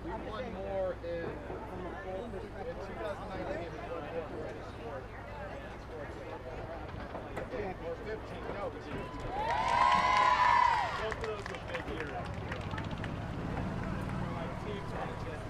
We won more in 2019 than we already scored. Or 15, no, because both of those were big years. My team's on the jet.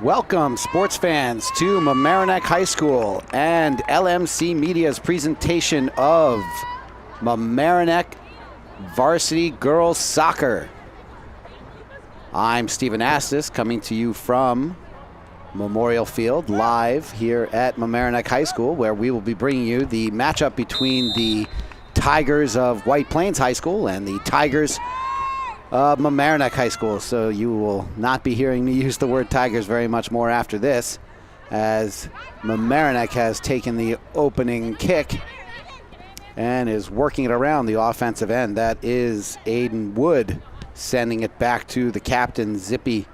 Welcome, sports fans, to Mamaroneck High School and LMC Media's presentation of Mamaroneck Varsity Girls Soccer. I'm Stephen Astis, coming to you from Memorial Field, live here at Mamaroneck High School, where we will be bringing you the matchup between the Tigers of White Plains High School and the Tigers Mamaroneck High School. So you will not be hearing me use the word Tigers very much more after this, as Mamaroneck has taken the opening kick and is working it around the offensive end. That is Aiden Wood sending it back to the captain, Zippy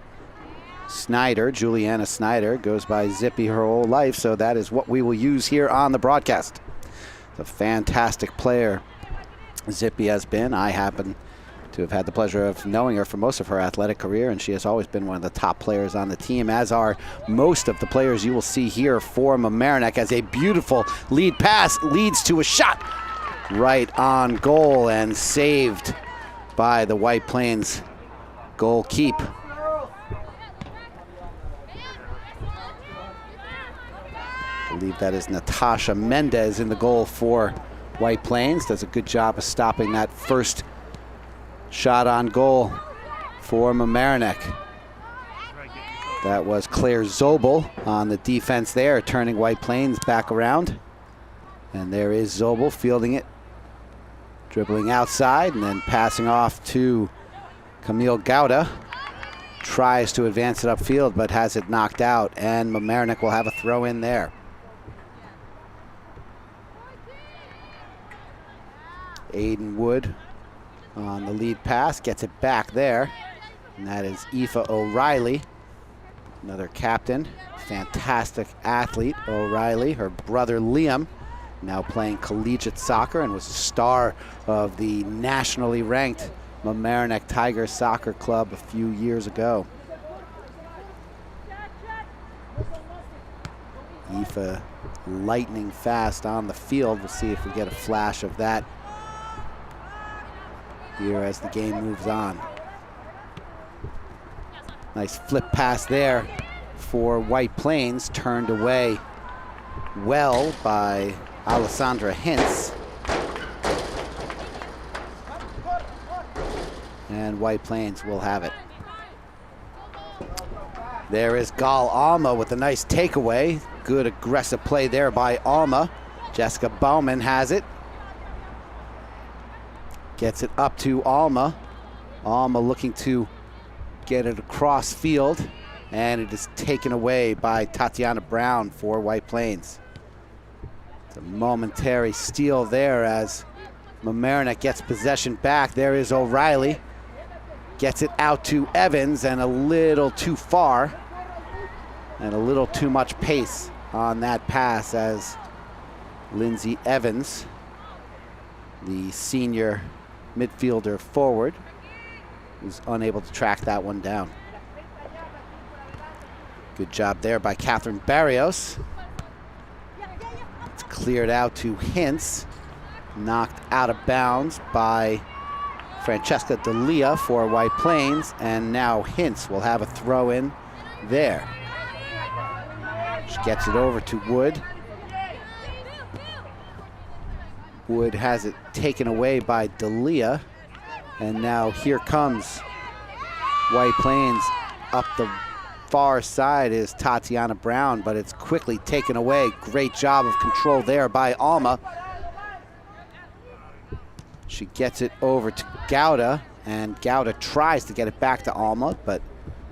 Snyder. Juliana Snyder goes by Zippy her whole life, so that is what we will use here on the broadcast. A fantastic player Zippy has been. I happen to have had the pleasure of knowing her for most of her athletic career, and she has always been one of the top players on the team, as are most of the players you will see here for Mamaroneck, as a beautiful lead pass leads to a shot right on goal and saved by the White Plains goalkeep. I believe that is Natasha Mendez in the goal for White Plains. Does a good job of stopping that first shot on goal for Mamaroneck. That was Claire Zobel on the defense there, turning White Plains back around. And there is Zobel fielding it, dribbling outside and then passing off to Camille Gouda. Tries to advance it upfield but has it knocked out, and Mamaroneck will have a throw in there. Aiden Wood on the lead pass, gets it back there, and that is Aoife O'Reilly, another captain, fantastic athlete. O'Reilly, her brother Liam, now playing collegiate soccer and was a star of the nationally ranked Mamaroneck Tigers Soccer Club a few years ago. Aoife lightning fast on the field. We'll see if we get a flash of that here as the game moves on. Nice flip pass there for White Plains, turned away well by Alessandra Hintz. And White Plains will have it. There is Gal Alma with a nice takeaway. Good aggressive play there by Alma. Jessica Bauman has it. Gets it up to Alma. Alma looking to get it across field, and it is taken away by Tatiana Brown for White Plains. It's a momentary steal there as Mamaroneck gets possession back. There is O'Reilly. Gets it out to Evans, and a little too far and a little too much pace on that pass as Lindsay Evans, the senior midfielder forward, was unable to track that one down. Good job there by Catherine Barrios. It's cleared out to Hintz. Knocked out of bounds by Francesca D'Elia for White Plains, and now Hintz will have a throw in there. She gets it over to Wood. Wood has it taken away by D'Elia, and now here comes White Plains. Up the far side is Tatiana Brown, but it's quickly taken away. Great job of control there by Alma. She gets it over to Gouda, and Gouda tries to get it back to Alma, but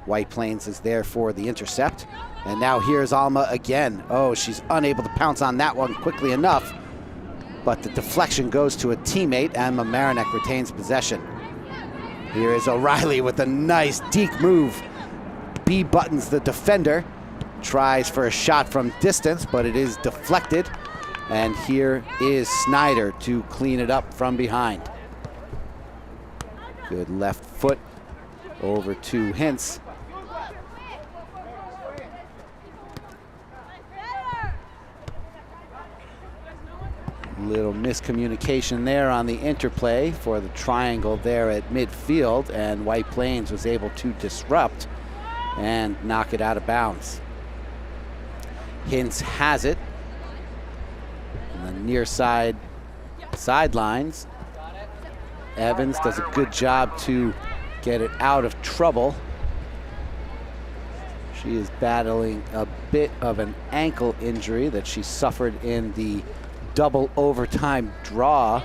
White Plains is there for the intercept. And now here's Alma again. Oh, she's unable to pounce on that one quickly enough, but the deflection goes to a teammate, and Mamaroneck retains possession. Here is O'Reilly with a nice deke move. B buttons the defender, tries for a shot from distance, but it is deflected. And here is Snyder to clean it up from behind. Good left foot over to Hintz. Little miscommunication there on the interplay for the triangle there at midfield, and White Plains was able to disrupt and knock it out of bounds. Hintz has it. The near side sidelines. Evans does a good job to get it out of trouble. She is battling a bit of an ankle injury that she suffered in the double overtime draw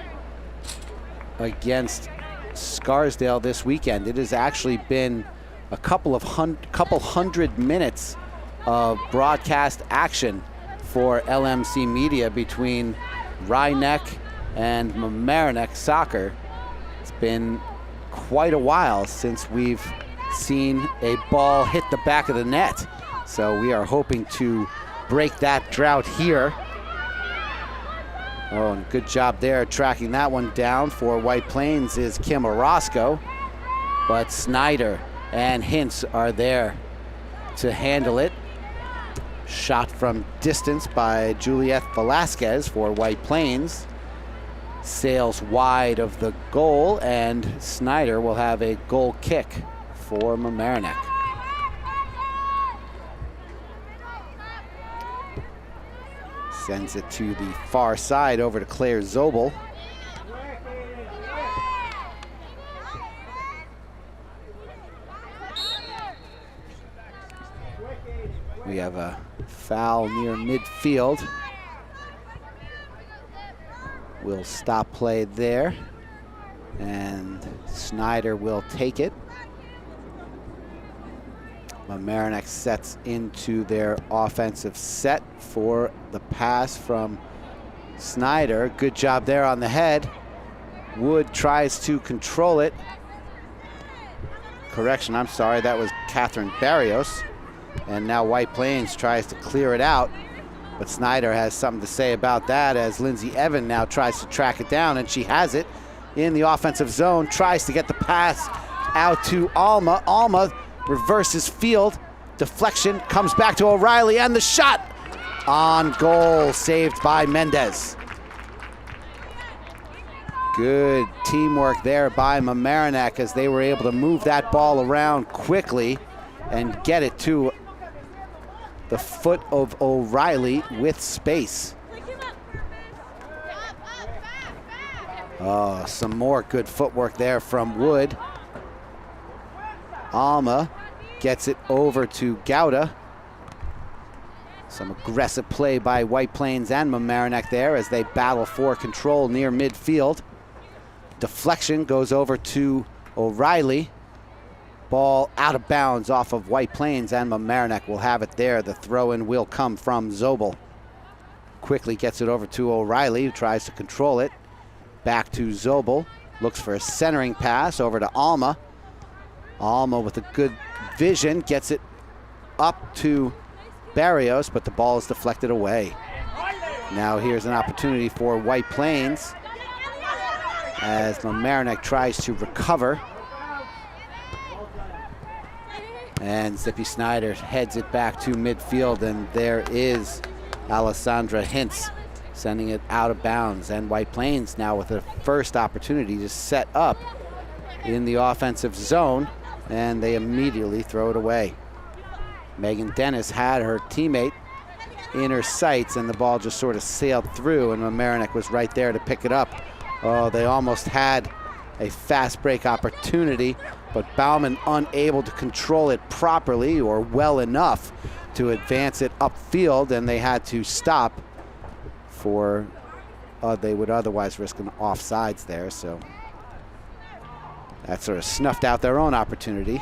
against Scarsdale this weekend. It has actually been a couple hundred minutes of broadcast action for LMC Media between Rye-Neck and Mamaroneck soccer. It's been quite a while since we've seen a ball hit the back of the net. So we are hoping to break that drought here. Oh, and good job there tracking that one down for White Plains is Kim Orozco. But Snyder and Hintz are there to handle it. Shot from distance by Juliette Velasquez for White Plains. Sails wide of the goal, and Snyder will have a goal kick for Mamaroneck. Sends it to the far side over to Claire Zobel. We have a foul near midfield. We'll stop play there, and Snyder will take it. Mamaroneck sets into their offensive set for the pass from Snyder. Good job there on the head. Wood tries to control it. Correction, I'm sorry, that was Catherine Barrios. And now White Plains tries to clear it out, but Snyder has something to say about that as Lindsay Evan now tries to track it down, and she has it in the offensive zone, tries to get the pass out to Alma. Alma reverses field, deflection, comes back to O'Reilly, and the shot on goal, saved by Mendez. Good teamwork there by Mamaroneck as they were able to move that ball around quickly and get it to the foot of O'Reilly with space. Oh, some more good footwork there from Wood. Alma gets it over to Gouda. Some aggressive play by White Plains and Mamaroneck there as they battle for control near midfield. Deflection goes over to O'Reilly. Ball out of bounds off of White Plains, and Mamaroneck will have it there. The throw-in will come from Zobel. Quickly gets it over to O'Reilly, who tries to control it. Back to Zobel. Looks for a centering pass over to Alma. Alma with a good vision gets it up to Barrios, but the ball is deflected away. Now here's an opportunity for White Plains as Mamaroneck tries to recover. And Zippy Snyder heads it back to midfield, and there is Alessandra Hintz sending it out of bounds. And White Plains now with a first opportunity to set up in the offensive zone, and they immediately throw it away. Megan Dennis had her teammate in her sights, and the ball just sort of sailed through, and Mamaroneck was right there to pick it up. Oh, they almost had a fast break opportunity, but Bauman unable to control it properly or well enough to advance it upfield, and they had to stop for, they would otherwise risk an offsides there, so that sort of snuffed out their own opportunity.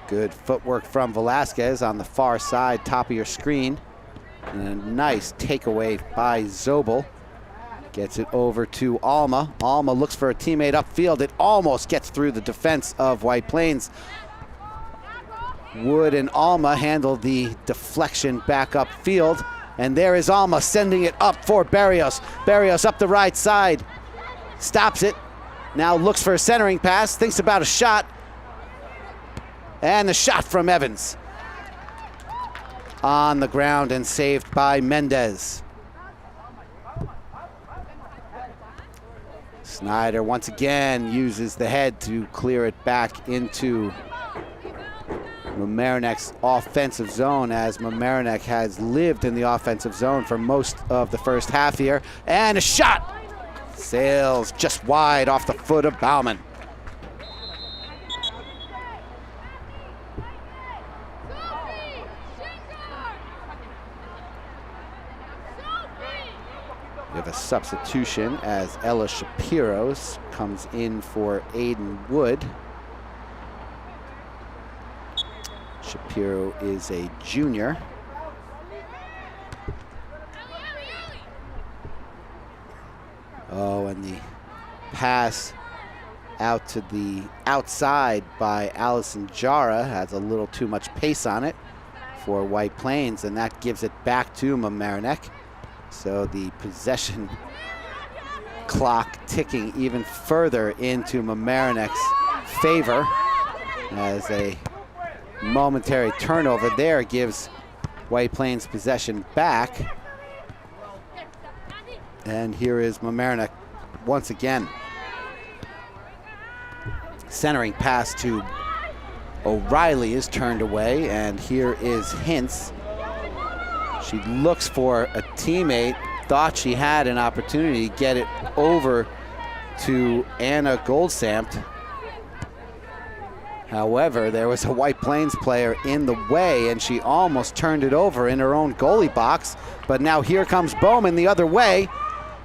Good footwork from Velasquez on the far side, top of your screen. And a nice takeaway by Zobel. Gets it over to Alma. Alma looks for a teammate upfield. It almost gets through the defense of White Plains. Wood and Alma handle the deflection back upfield. And there is Alma sending it up for Barrios. Barrios up the right side. Stops it. Now looks for a centering pass. Thinks about a shot. And the shot from Evans. On the ground and saved by Mendez. Snyder once again uses the head to clear it back into Mamaroneck's offensive zone, as Mamaroneck has lived in the offensive zone for most of the first half here. And a shot sails just wide off the foot of Bauman. We have a substitution as Ella Shapiro comes in for Aiden Wood. Shapiro is a junior. Oh, and the pass out to the outside by Allison Jara has a little too much pace on it for White Plains, and that gives it back to Mamaroneck. So the possession clock ticking even further into Mamaroneck's favor, as a momentary turnover there gives White Plains possession back. And here is Mamaroneck once again. Centering pass to O'Reilly is turned away, and here is Hintz. She looks for a teammate, thought she had an opportunity to get it over to Anna Goldsamt. However, there was a White Plains player in the way, and she almost turned it over in her own goalie box. But now here comes Bowman the other way,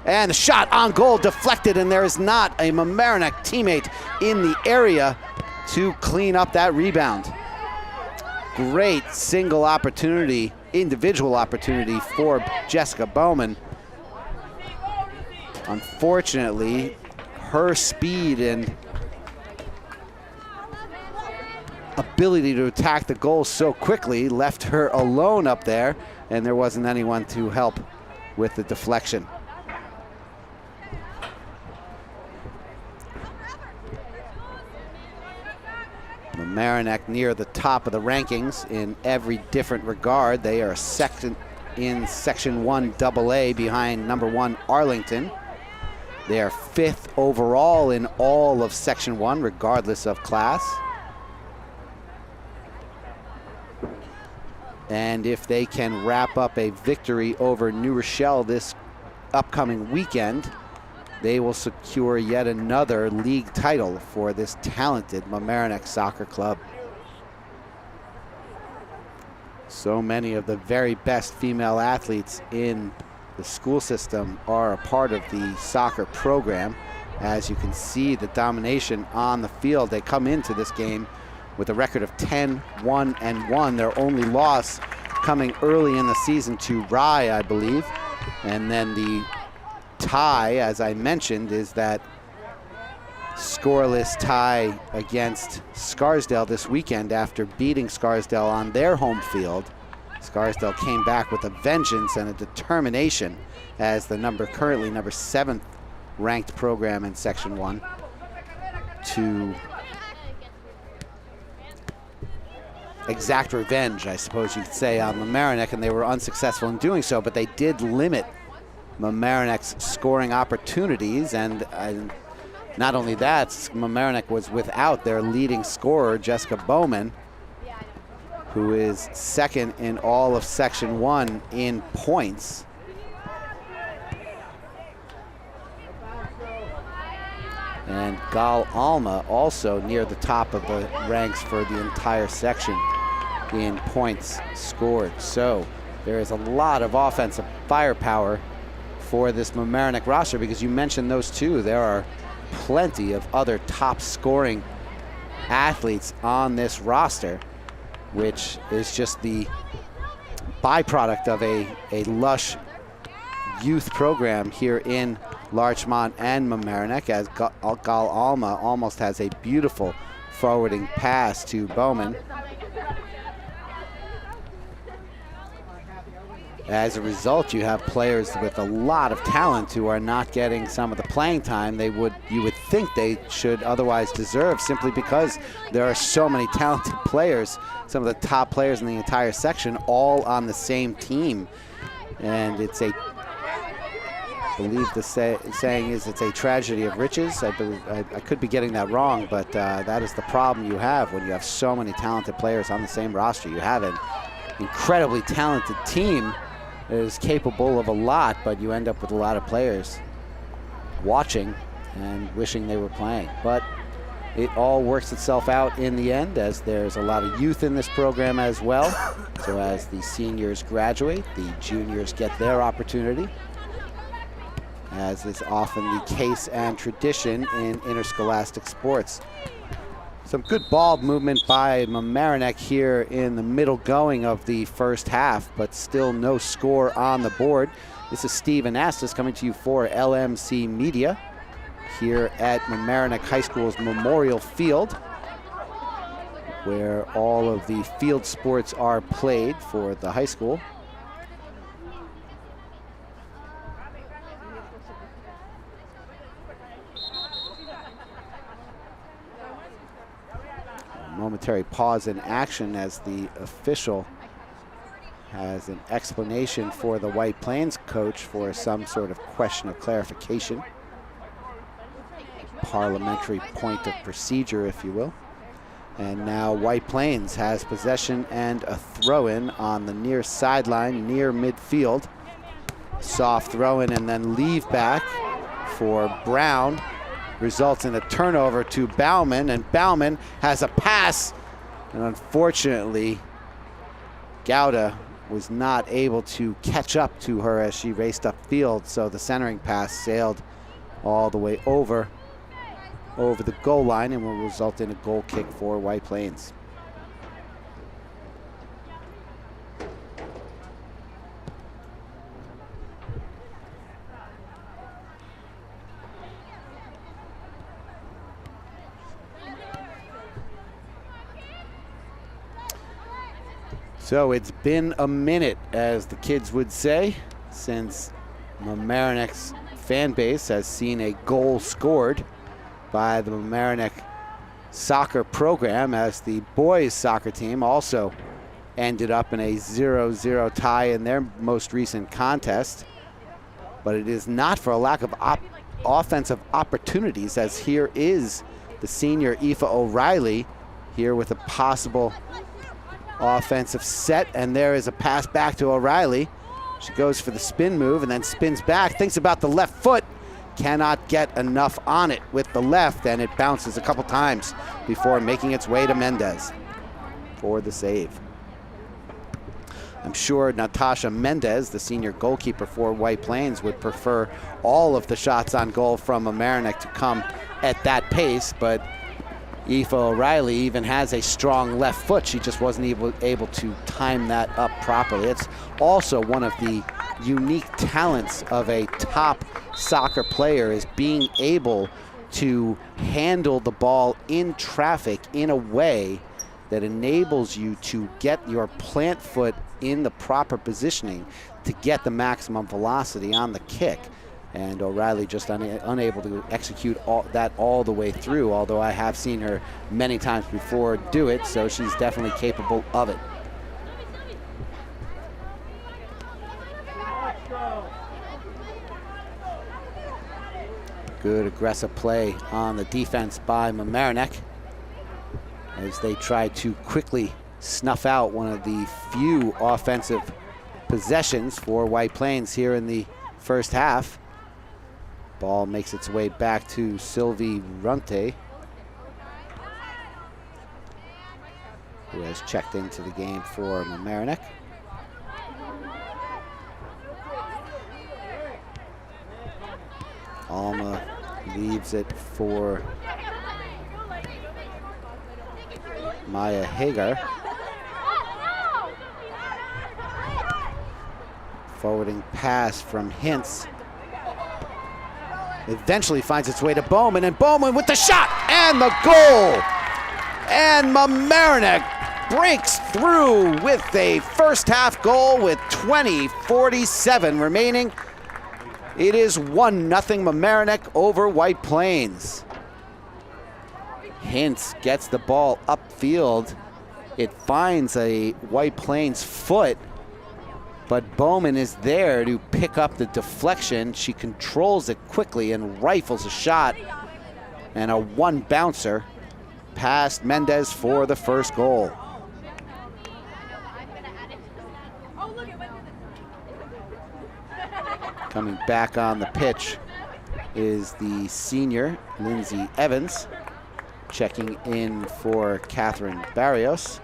and the shot on goal deflected, and there is not a Mamaroneck teammate in the area to clean up that rebound. Great single opportunity, individual opportunity for Jessica Bowman. Unfortunately, her speed and ability to attack the goal so quickly left her alone up there, and there wasn't anyone to help with the deflection. Mamaroneck near the top of the rankings in every different regard. They are second in Section 1 AA behind number 1 Arlington. They are 5th overall in all of Section 1 regardless of class. And if they can wrap up a victory over New Rochelle this upcoming weekend, they will secure yet another league title for this talented Mamaroneck soccer club. So many of the very best female athletes in the school system are a part of the soccer program. As you can see, the domination on the field. They come into this game with a record of 10-1-1. Their only loss coming early in the season to Rye, I believe. And then the tie, as I mentioned, is that scoreless tie against Scarsdale this weekend after beating Scarsdale on their home field. Scarsdale came back with a vengeance and a determination as the currently number 7th ranked program in Section 1 to exact revenge, I suppose you could say, on Mamaroneck, and they were unsuccessful in doing so, but they did limit Mamaroneck's scoring opportunities, and not only that, Mamaroneck was without their leading scorer, Jessica Bowman, who is second in all of Section 1 in points. And Gal Alma also near the top of the ranks for the entire section in points scored. So there is a lot of offensive firepower for this Mamaroneck roster, because you mentioned those two. There are plenty of other top scoring athletes on this roster, which is just the byproduct of a lush youth program here in Larchmont and Mamaroneck, as Gal Alma almost has a beautiful forwarding pass to Bowman. As a result, you have players with a lot of talent who are not getting some of the playing time you would think they should otherwise deserve, simply because there are so many talented players, some of the top players in the entire section, all on the same team. And it's I believe the saying is, it's a tragedy of riches. I could be getting that wrong, but that is the problem you have when you have so many talented players on the same roster. You have an incredibly talented team that is capable of a lot, but you end up with a lot of players watching and wishing they were playing. But it all works itself out in the end, as there's a lot of youth in this program as well. So as the seniors graduate, the juniors get their opportunity, as is often the case and tradition in interscholastic sports. Some good ball movement by Mamaroneck here in the middle going of the first half, but still no score on the board. This is Steve Anastas coming to you for LMC Media here at Mamaroneck High School's Memorial Field, where all of the field sports are played for the high school. Momentary pause in action as the official has an explanation for the White Plains coach for some sort of question of clarification. Parliamentary point of procedure, if you will. And now White Plains has possession and a throw-in on the near sideline, near midfield. Soft throw-in and then leave back for Brown. Results in a turnover to Bauman, and Bauman has a pass, and unfortunately Gouda was not able to catch up to her as she raced upfield, so the centering pass sailed all the way over the goal line and will result in a goal kick for White Plains. So it's been a minute, as the kids would say, since Mamaroneck's fan base has seen a goal scored by the Mamaroneck soccer program, as the boys soccer team also ended up in a 0-0 tie in their most recent contest. But it is not for a lack of offensive opportunities, as here is the senior Aoife O'Reilly here with a possible offensive set, and there is a pass back to O'Reilly. She goes for the spin move and then spins back, thinks about the left foot, cannot get enough on it with the left, and it bounces a couple times before making its way to Mendez for the save. I'm sure Natasha Mendez, the senior goalkeeper for White Plains, would prefer all of the shots on goal from Mamaroneck to come at that pace, but Aoife O'Reilly even has a strong left foot. She just wasn't able to time that up properly. It's also one of the unique talents of a top soccer player, is being able to handle the ball in traffic in a way that enables you to get your plant foot in the proper positioning to get the maximum velocity on the kick. And O'Reilly just unable to execute that all the way through, although I have seen her many times before do it, so she's definitely capable of it. Good aggressive play on the defense by Mamaroneck as they try to quickly snuff out one of the few offensive possessions for White Plains here in the first half. Ball makes its way back to Sylvie Runte, who has checked into the game for Mamaroneck. Alma leaves it for Maya Hagar. Forwarding pass from Hintz. Eventually finds its way to Bowman, and Bowman with the shot and the goal. And Mamaroneck breaks through with a first half goal with 20:47 remaining. It is 1-0 Mamaroneck over White Plains. Hintz gets the ball upfield. It finds a White Plains foot, but Bowman is there to pick up the deflection. She controls it quickly and rifles a shot, and a one bouncer past Mendez for the first goal. Coming back on the pitch is the senior, Lindsay Evans, checking in for Catherine Barrios.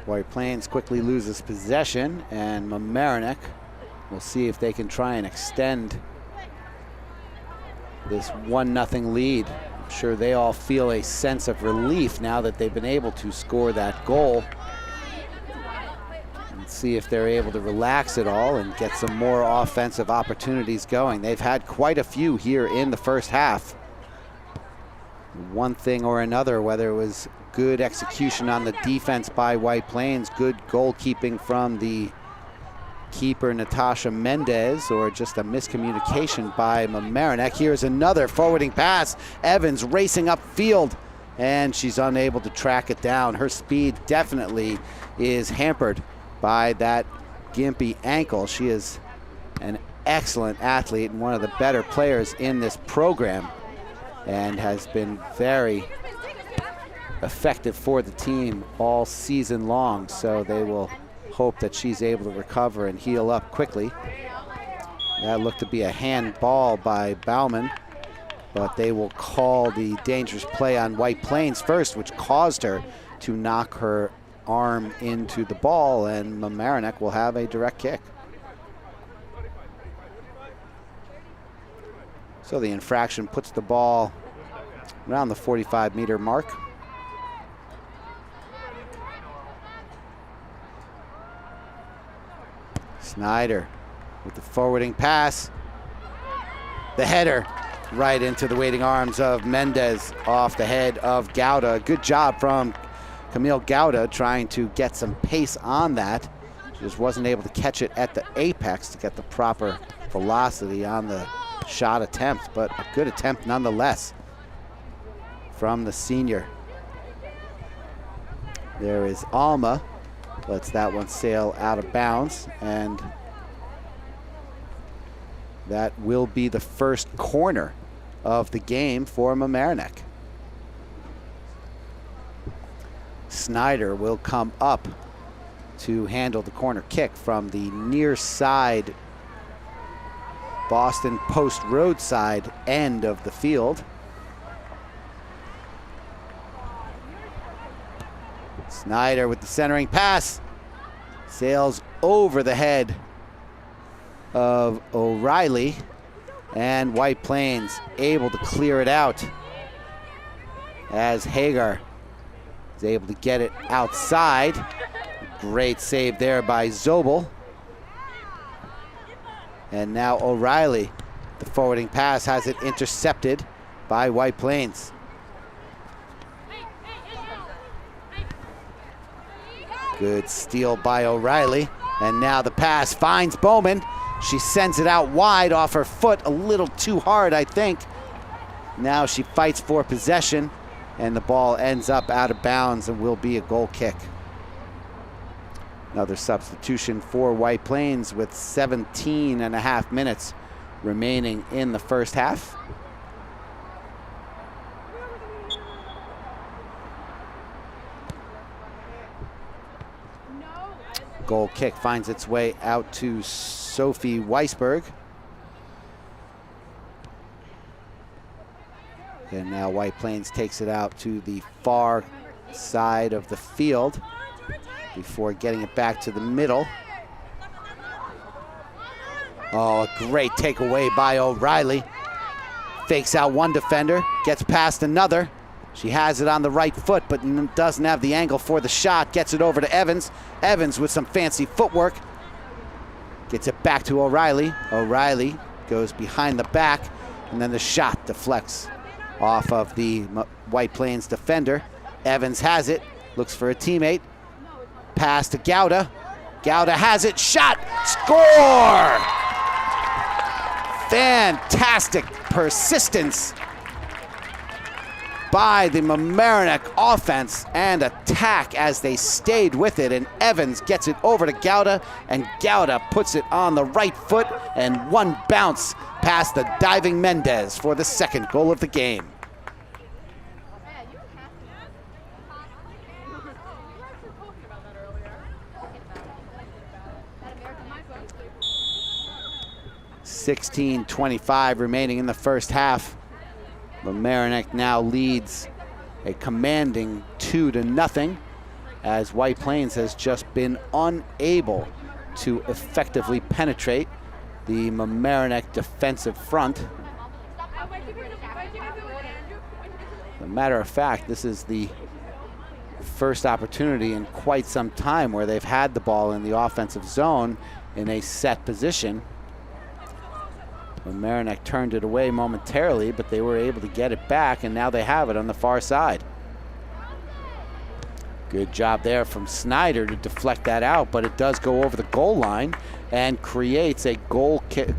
White Plains quickly loses possession, and Mamaroneck will see if they can try and extend this 1-0 lead. I'm sure they all feel a sense of relief now that they've been able to score that goal. And see if they're able to relax it all and get some more offensive opportunities going. They've had quite a few here in the first half. One thing or another, whether it was good execution on the defense by White Plains, good goalkeeping from the keeper Natasha Mendez, or just a miscommunication by Mamaroneck. Here's another forwarding pass. Evans racing upfield, and she's unable to track it down. Her speed definitely is hampered by that gimpy ankle. She is an excellent athlete and one of the better players in this program, and has been very effective for the team all season long. So they will hope that she's able to recover and heal up quickly. That looked to be a handball by Bauman, but they will call the dangerous play on White Plains first, which caused her to knock her arm into the ball, and Mamaroneck will have a direct kick. So the infraction puts the ball around the 45-meter mark. Snyder with the forwarding pass. The header right into the waiting arms of Mendez off the head of Gouda. Good job from Camille Gouda trying to get some pace on that. She just wasn't able to catch it at the apex to get the proper velocity on the shot attempt, but a good attempt nonetheless from the senior. There is Alma. Lets that one sail out of bounds, and that will be the first corner of the game for Mamaroneck. Snyder will come up to handle the corner kick from the near side Boston Post Road side end of the field. Snyder with the centering pass. Sails over the head of O'Reilly, and White Plains able to clear it out as Hagar is able to get it outside. Great save there by Zobel. And now O'Reilly, the forwarding pass, has it intercepted by White Plains. Good steal by O'Reilly. And now the pass finds Bowman. She sends it out wide off her foot, a little too hard, I think. Now she fights for possession, and the ball ends up out of bounds and will be a goal kick. Another substitution for White Plains with 17.5 minutes remaining in the first half. Goal kick finds its way out to Sophie Weisberg. And now White Plains takes it out to the far side of the field before getting it back to the middle. Oh, a great takeaway by O'Reilly. Fakes out one defender, gets past another. She has it on the right foot, but doesn't have the angle for the shot. Gets it over to Evans. Evans with some fancy footwork. Gets it back to O'Reilly. O'Reilly goes behind the back, and then the shot deflects off of the White Plains defender. Evans has it, looks for a teammate. Pass to Gouda. Gouda has it, shot, score! Fantastic persistence by the Mamaroneck offense and attack as they stayed with it, and Evans gets it over to Gouda, and Gouda puts it on the right foot, and one bounce past the diving Mendez for the second goal of the game. 16:25 remaining in the first half. Mamaroneck now leads a commanding 2-0 as White Plains has just been unable to effectively penetrate the Mamaroneck defensive front. As a matter of fact, this is the first opportunity in quite some time where they've had the ball in the offensive zone in a set position. Mamaroneck turned it away momentarily, but they were able to get it back, and now they have it on the far side. Good job there from Snyder to deflect that out, but it does go over the goal line and creates a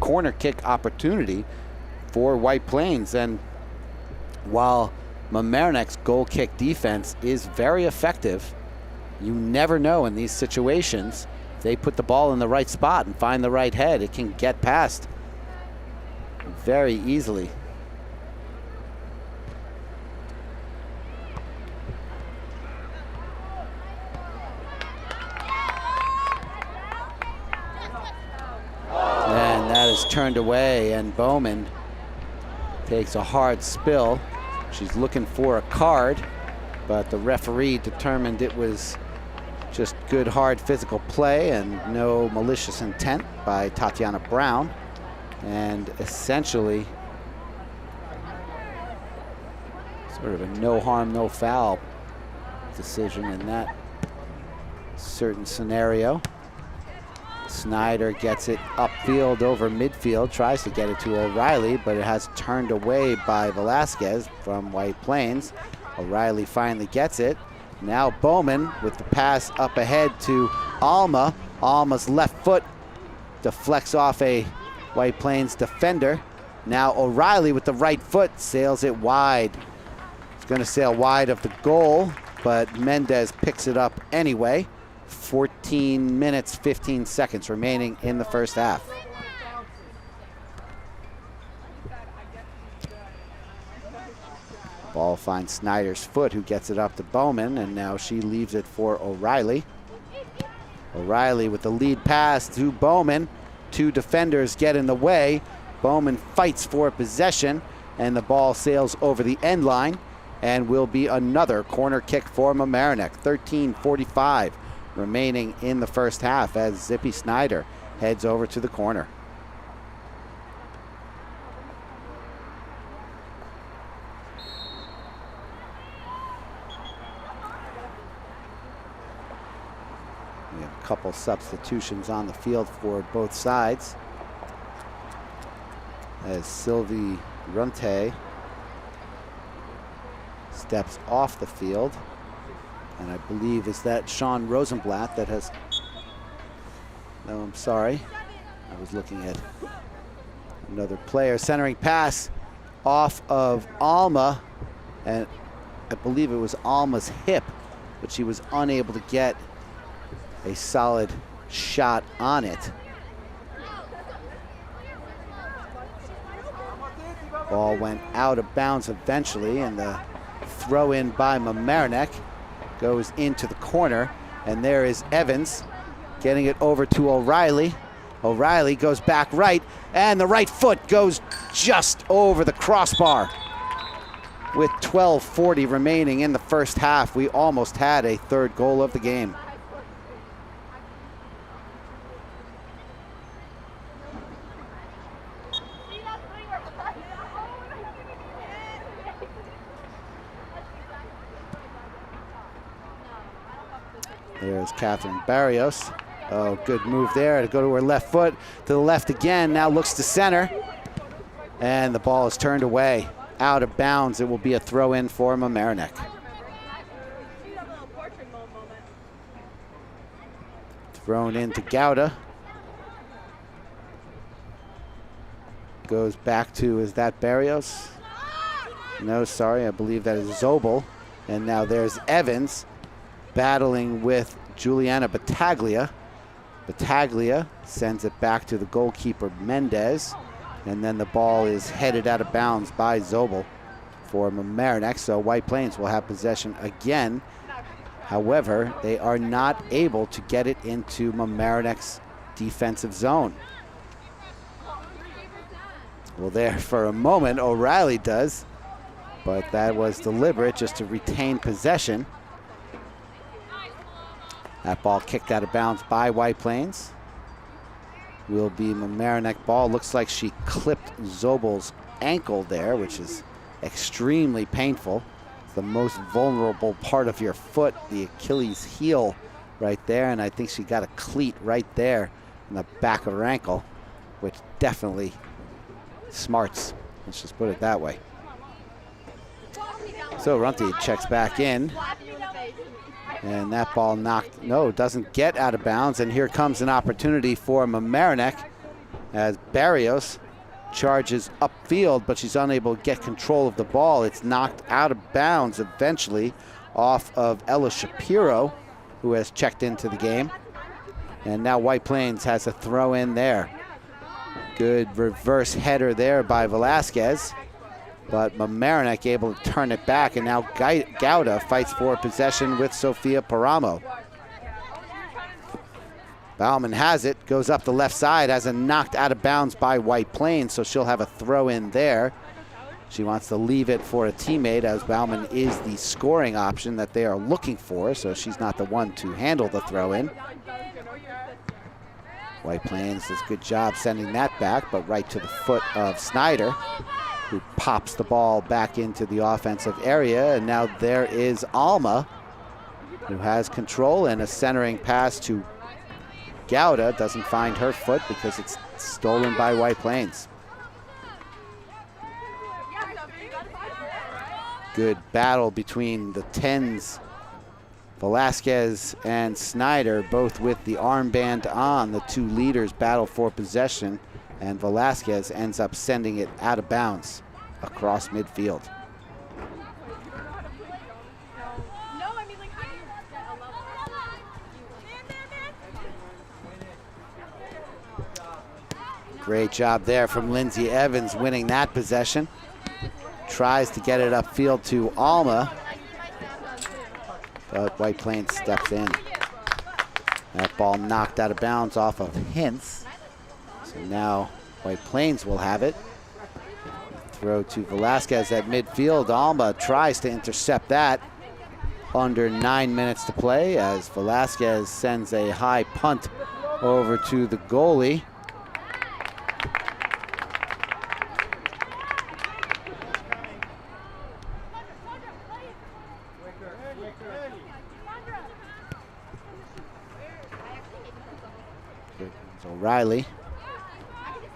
corner kick opportunity for White Plains. And while Mamaroneck's goal kick defense is very effective, you never know in these situations. If they put the ball in the right spot and find the right head, it can get past very easily. And that is turned away, and Bowman takes a hard spill. She's looking for a card, but the referee determined it was just good, hard physical play and no malicious intent by Tatiana Brown. And essentially sort of a no harm, no foul decision in that certain scenario. Snyder gets it upfield over midfield, tries to get it to O'Reilly, but it has turned away by Velasquez from White Plains. O'Reilly finally gets it. Now Bowman with the pass up ahead to Alma. Alma's left foot deflects off a White Plains defender. Now O'Reilly with the right foot sails it wide. It's going to sail wide of the goal, but Mendez picks it up anyway. 14 minutes, 15 seconds remaining in the first half. Ball finds Snyder's foot, who gets it up to Bowman, and now she leaves it for O'Reilly. O'Reilly with the lead pass to Bowman. Two defenders get in the way. Bowman fights for possession, and the ball sails over the end line and will be another corner kick for Mamaroneck. 13:45 remaining in the first half as Zippy Snyder heads over to the corner. We have a couple substitutions on the field for both sides, as Sylvie Runte steps off the field. And I believe is that Sean Rosenblatt that has, no, I'm sorry. I was looking at another player. Centering pass off of Alma, and I believe it was Alma's hip, but she was unable to get a solid shot on it. Ball went out of bounds eventually, and the throw in by Mamaroneck goes into the corner, and there is Evans getting it over to O'Reilly. O'Reilly goes back right, and the right foot goes just over the crossbar. With 12:40 remaining in the first half, we almost had a third goal of the game. There's Catherine Barrios. Oh, good move there to go to her left foot. To the left again, now looks to center. And the ball is turned away. Out of bounds. It will be a throw in for Mamaroneck. Thrown into Gouda. Goes back to, is that Barrios? No, sorry, I believe that is Zobel. And now there's Evans battling with Juliana Battaglia. Battaglia sends it back to the goalkeeper Mendez, and then the ball is headed out of bounds by Zobel for Mamaroneck. So White Plains will have possession again. However, they are not able to get it into Mamaroneck's defensive zone. Well, there for a moment O'Reilly does, but that was deliberate just to retain possession. That ball kicked out of bounds by White Plains. Will be Mamaroneck ball. Looks like she clipped Zobel's ankle there, which is extremely painful. It's the most vulnerable part of your foot, the Achilles heel right there, and I think she got a cleat right there in the back of her ankle, which definitely smarts. Let's just put it that way. So Runte checks back in. And that ball doesn't get out of bounds. And here comes an opportunity for Mamaroneck as Barrios charges upfield, but she's unable to get control of the ball. It's knocked out of bounds eventually off of Ella Shapiro, who has checked into the game. And now White Plains has a throw in there. Good reverse header there by Velasquez. But Mamaroneck able to turn it back, and now Gouda fights for possession with Sofia Paramo. Bauman has it, goes up the left side, has it knocked out of bounds by White Plains, so she'll have a throw in there. She wants to leave it for a teammate, as Bauman is the scoring option that they are looking for, so she's not the one to handle the throw in. White Plains does a good job sending that back, but right to the foot of Snyder, who pops the ball back into the offensive area. And now there is Alma, who has control, and a centering pass to Gouda. Doesn't find her foot because it's stolen by White Plains. Good battle between the 10s, Velasquez and Snyder, both with the armband on. The two leaders battle for possession, and Velasquez ends up sending it out of bounds across midfield. Great job there from Lindsay Evans winning that possession. tries to get it upfield to Alma, but White Plains steps in. That ball knocked out of bounds off of Hintz. So now White Plains will have it. Throw to Velasquez at midfield. Alma tries to intercept that. Under 9 minutes to play as Velasquez sends a high punt over to the goalie. O'Reilly.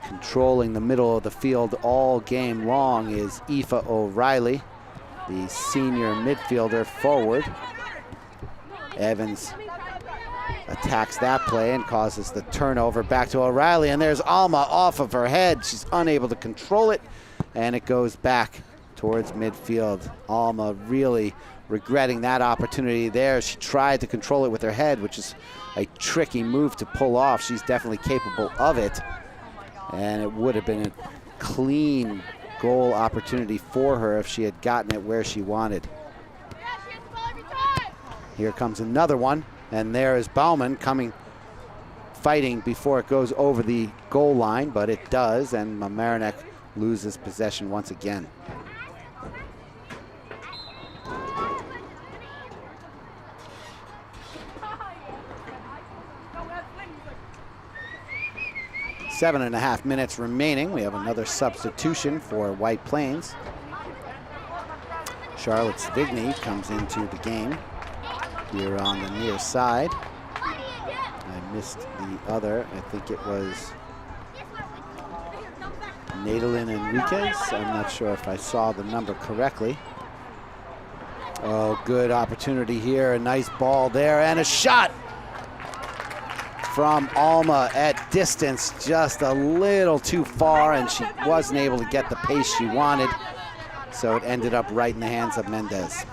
Controlling the middle of the field all game long is Aoife O'Reilly, the senior midfielder forward. Evans attacks that play and causes the turnover back to O'Reilly, and there's Alma off of her head. She's unable to control it, and it goes back towards midfield. Alma really regretting that opportunity there. She tried to control it with her head, which is a tricky move to pull off. She's definitely capable of it, and it would have been a clean goal opportunity for her if she had gotten it where she wanted. Here comes another one, and there is Bauman fighting before it goes over the goal line, but it does, and Mamaroneck loses possession once again. Seven and a half minutes remaining. We have another substitution for White Plains. Charlotte Svigny comes into the game here on the near side. I missed the other. I think it was Nadalyn Enriquez. I'm not sure if I saw the number correctly. Oh, good opportunity here. A nice ball there and a shot from Alma at distance, just a little too far, and she wasn't able to get the pace she wanted, so it ended up right in the hands of Mendez.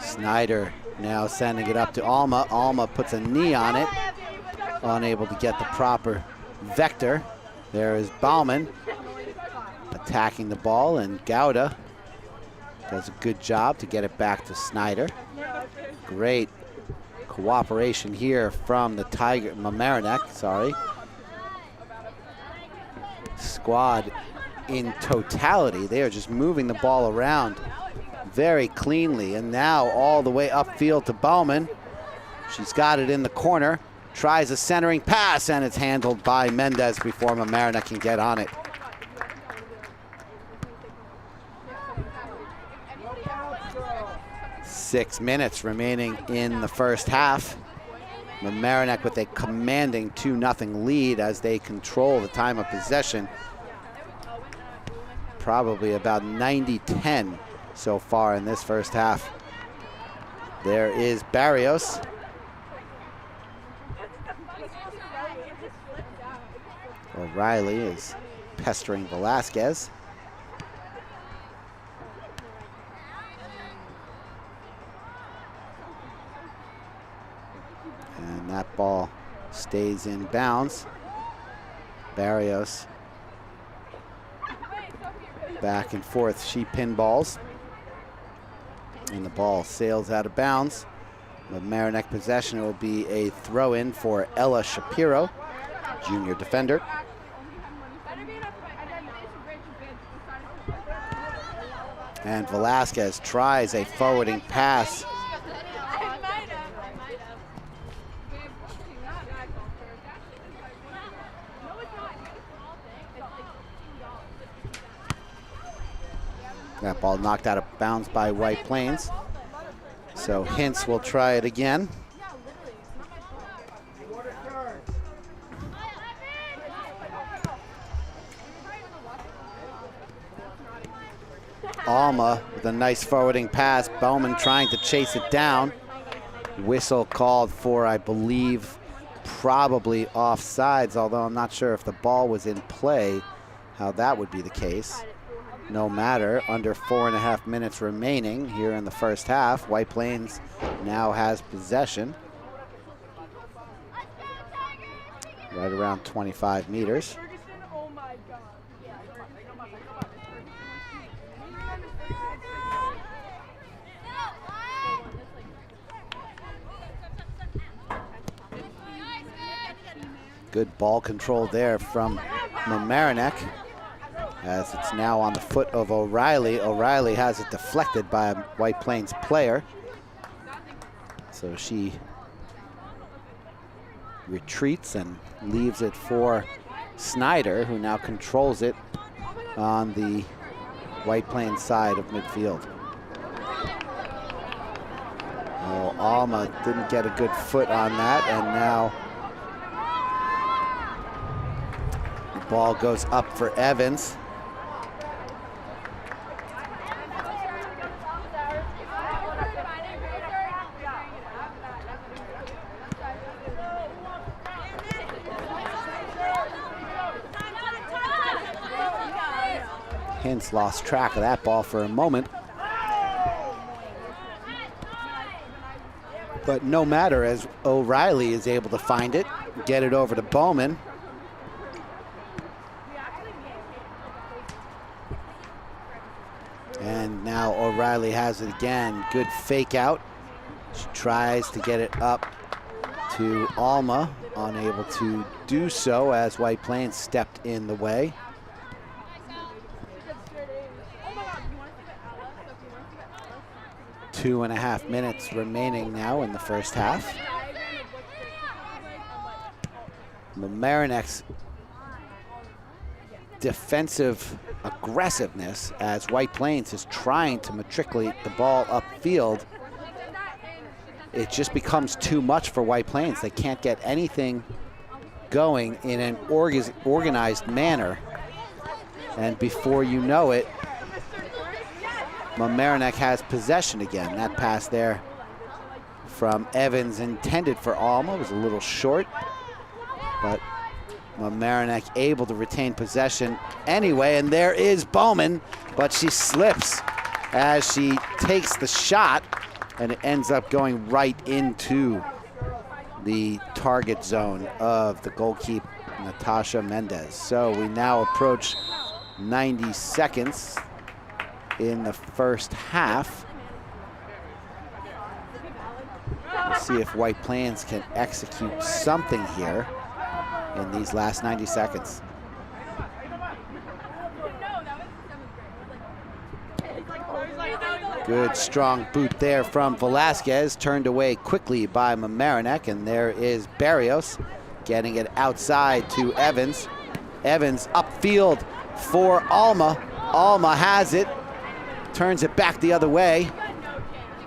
Snyder now sending it up to Alma. Alma puts a knee on it, unable to get the proper vector. There is Bauman attacking the ball, and Gouda does a good job to get it back to Snyder. Great cooperation here from the Mamaroneck, squad in totality. They are just moving the ball around very cleanly, and now all the way upfield to Bauman. She's got it in the corner, tries a centering pass, and it's handled by Mendez before Mamaroneck can get on it. Six minutes remaining in the first half. Mamaroneck with a commanding 2-0 lead as they control the time of possession. Probably about 90-10 so far in this first half. There is Barrios. O'Reilly is pestering Velasquez. And that ball stays in bounds. Barrios back and forth. She pinballs, and the ball sails out of bounds. Mamaroneck possession will be a throw-in for Ella Shapiro, junior defender. And Velasquez tries a forwarding pass. That ball knocked out of bounds by White Plains. So Hintz will try it again. Alma with a nice forwarding pass. Bauman trying to chase it down. Whistle called for, I believe, probably offsides, although I'm not sure if the ball was in play, how that would be the case. No matter, under 4.5 minutes remaining here in the first half. White Plains now has possession. Right around 25 meters. Good ball control there from Mamaroneck, as it's now on the foot of O'Reilly. O'Reilly has it deflected by a White Plains player. So she retreats and leaves it for Snyder, who now controls it on the White Plains side of midfield. Oh, Alma didn't get a good foot on that, and now the ball goes up for Evans. Hintz lost track of that ball for a moment. But no matter, as O'Reilly is able to find it, get it over to Bowman. And now O'Reilly has it again. Good fake out. She tries to get it up to Alma, unable to do so as White Plains stepped in the way. Two and a half minutes remaining now in the first half. Mamaroneck's defensive aggressiveness as White Plains is trying to matriculate the ball upfield. It just becomes too much for White Plains. They can't get anything going in an organized manner. And before you know it, Mamaroneck has possession again. That pass there from Evans intended for Alma was a little short, but Mamaroneck able to retain possession anyway, and there is Bowman, but she slips as she takes the shot, and it ends up going right into the target zone of the goalkeeper, Natasha Mendez. So we now approach 90 seconds in the first half. We'll see if White Plains can execute something here in these last 90 seconds. Good strong boot there from Velasquez, turned away quickly by Mamaroneck, and there is Barrios getting it outside to Evans. Evans upfield for Alma. Alma has it, turns it back the other way,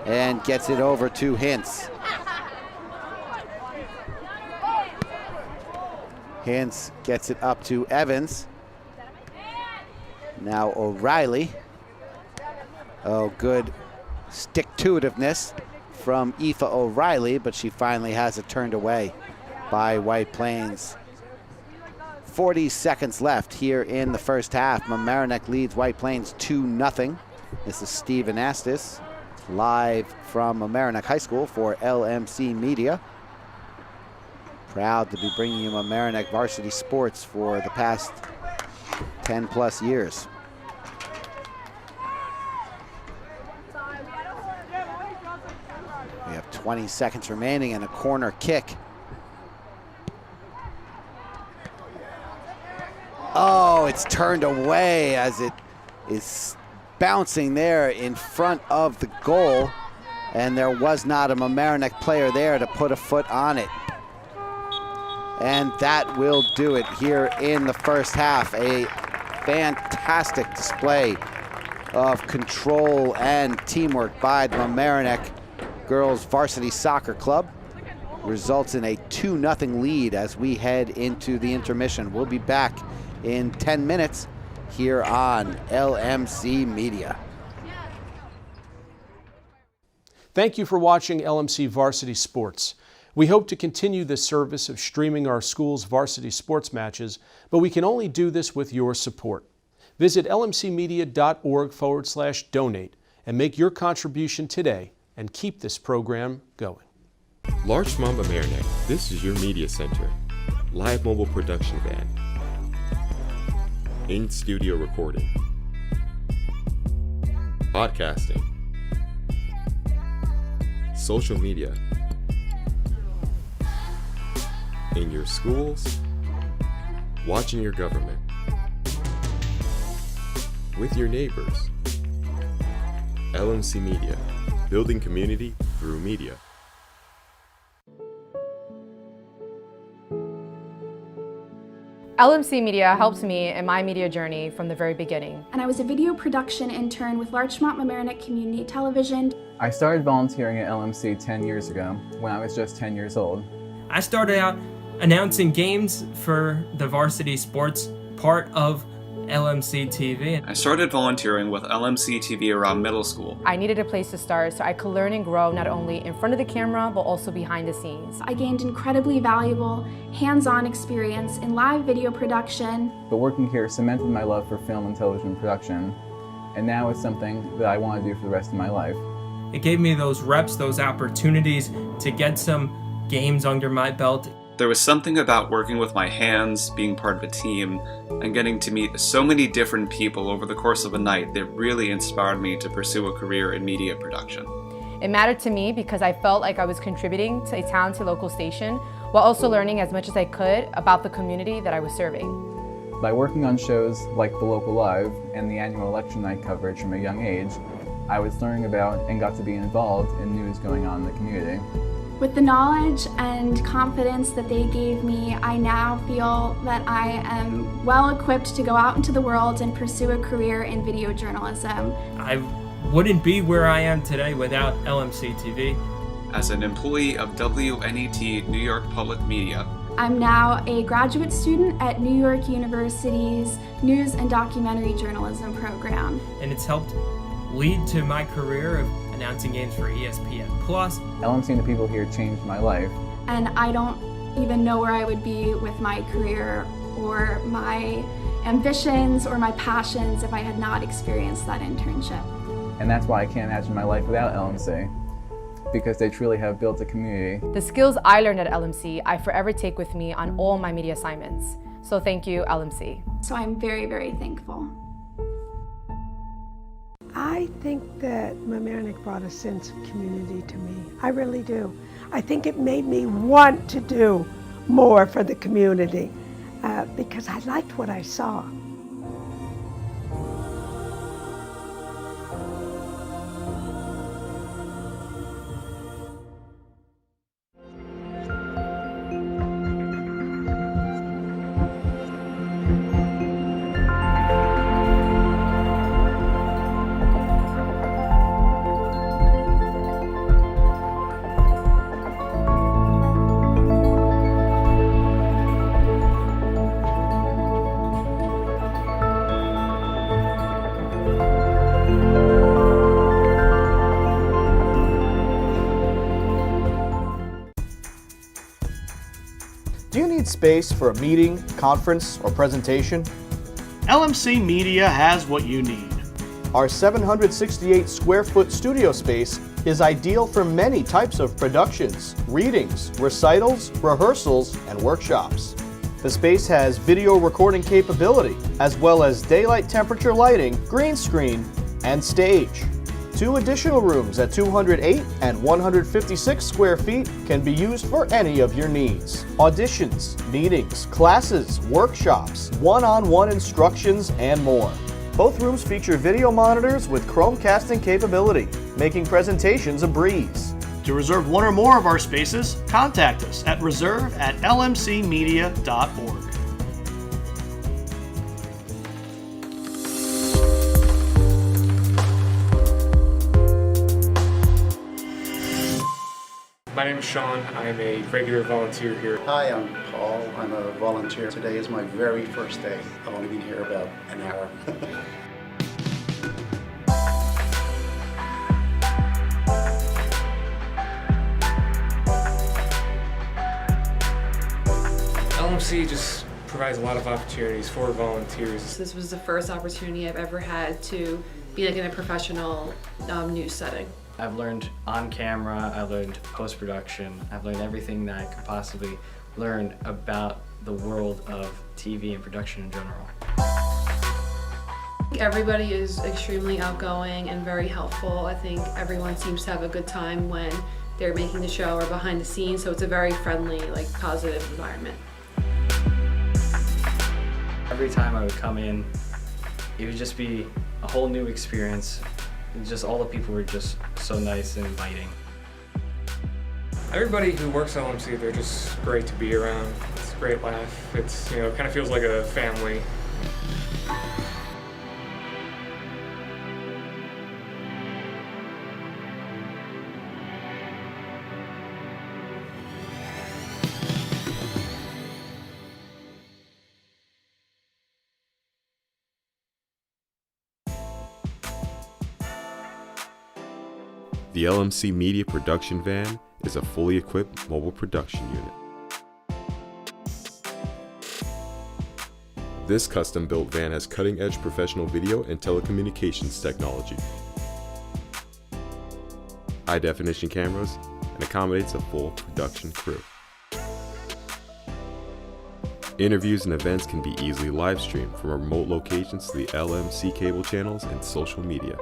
and gets it over to Hintz. Hintz gets it up to Evans. Now O'Reilly. Oh, good stick-to-itiveness from Aoife O'Reilly, but she finally has it turned away by White Plains. 40 seconds left here in the first half. Mamaroneck leads White Plains 2-0. This is Stephen Astis, live from Mamaroneck High School for LMC Media. Proud to be bringing you Mamaroneck varsity sports for the past 10 plus years. We have 20 seconds remaining and a corner kick. Oh, it's turned away as it is bouncing there in front of the goal, and there was not a Mamaroneck player there to put a foot on it. And that will do it here in the first half. A fantastic display of control and teamwork by the Mamaroneck Girls Varsity Soccer Club. Results in a 2-0 lead as we head into the intermission. We'll be back in 10 minutes here on LMC Media. Thank you for watching LMC Varsity Sports. We hope to continue this service of streaming our school's varsity sports matches, but we can only do this with your support. Visit lmcmedia.org/donate and make your contribution today and keep this program going. Larchmont Mamaroneck, this is your media center. Live mobile production van. In-studio recording. Podcasting. Social media. In your schools watching your government, with your neighbors. LMC Media, building community through media. LMC Media helped me in my media journey from the very beginning. And I was a video production intern with Larchmont Mamaroneck Community Television. I started volunteering at LMC 10 years ago when I was just 10 years old. I started out announcing games for the varsity sports part of LMC TV. I started volunteering with LMC TV around middle school. I needed a place to start so I could learn and grow not only in front of the camera but also behind the scenes. I gained incredibly valuable hands-on experience in live video production. But working here cemented my love for film and television production, and now it's something that I want to do for the rest of my life. It gave me those reps, those opportunities to get some games under my belt. There was something about working with my hands, being part of a team, and getting to meet so many different people over the course of a night that really inspired me to pursue a career in media production. It mattered to me because I felt like I was contributing to a talented local station while also learning as much as I could about the community that I was serving. By working on shows like The Local Live and the annual election night coverage from a young age, I was learning about and got to be involved in news going on in the community. With the knowledge and confidence that they gave me, I now feel that I am well equipped to go out into the world and pursue a career in video journalism. I wouldn't be where I am today without LMC TV. As an employee of WNET New York Public Media, I'm now a graduate student at New York University's News and Documentary Journalism program. And it's helped lead to my career of announcing games for ESPN+. LMC and the people here changed my life. And I don't even know where I would be with my career or my ambitions or my passions if I had not experienced that internship. And that's why I can't imagine my life without LMC, because they truly have built a community. The skills I learned at LMC, I forever take with me on all my media assignments. So thank you, LMC. So I'm very, very thankful. I think that Mamaroneck brought a sense of community to me. I really do. I think it made me want to do more for the community because I liked what I saw. Do you need space for a meeting, conference, or presentation? LMC Media has what you need. Our 768 square foot studio space is ideal for many types of productions, readings, recitals, rehearsals, and workshops. The space has video recording capability, as well as daylight temperature lighting, green screen, and stage. 2 additional rooms at 208 and 156 square feet can be used for any of your needs. Auditions, meetings, classes, workshops, one-on-one instructions, and more. Both rooms feature video monitors with Chromecasting capability, making presentations a breeze. To reserve one or more of our spaces, contact us at reserve@lmcmedia.org. My name is Sean. I am a regular volunteer here. Hi, I'm Paul. I'm a volunteer. Today is my very first day. I've only been here about an hour. LMC just provides a lot of opportunities for volunteers. This was the first opportunity I've ever had to be like in a professional news setting. I've learned on camera, I've learned post-production, I've learned everything that I could possibly learn about the world of TV and production in general. Everybody is extremely outgoing and very helpful. I think everyone seems to have a good time when they're making the show or behind the scenes, so it's a very friendly, positive environment. Every time I would come in, it would just be a whole new experience. And just all the people were just so nice and inviting. Everybody who works at LMC, they're just great to be around. It's a great laugh. It's, you know, it kind of feels like a family. The LMC Media Production Van is a fully equipped mobile production unit. This custom-built van has cutting-edge professional video and telecommunications technology, high-definition cameras, and accommodates a full production crew. Interviews and events can be easily live-streamed from remote locations to the LMC cable channels and social media.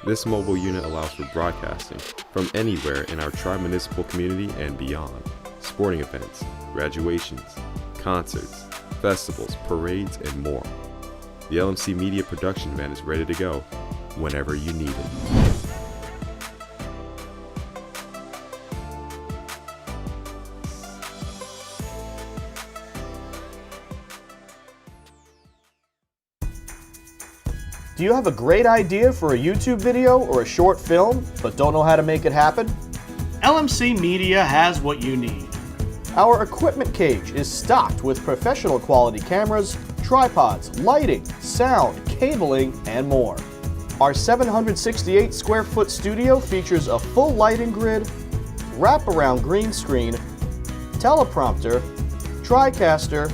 This mobile unit allows for broadcasting from anywhere in our tri-municipal community and beyond. Sporting events, graduations, concerts, festivals, parades, and more. The LMC Media Production Van is ready to go whenever you need it. Do you have a great idea for a YouTube video or a short film, but don't know how to make it happen? LMC Media has what you need. Our equipment cage is stocked with professional quality cameras, tripods, lighting, sound, cabling, and more. Our 768 square foot studio features a full lighting grid, wraparound green screen, teleprompter, TriCaster,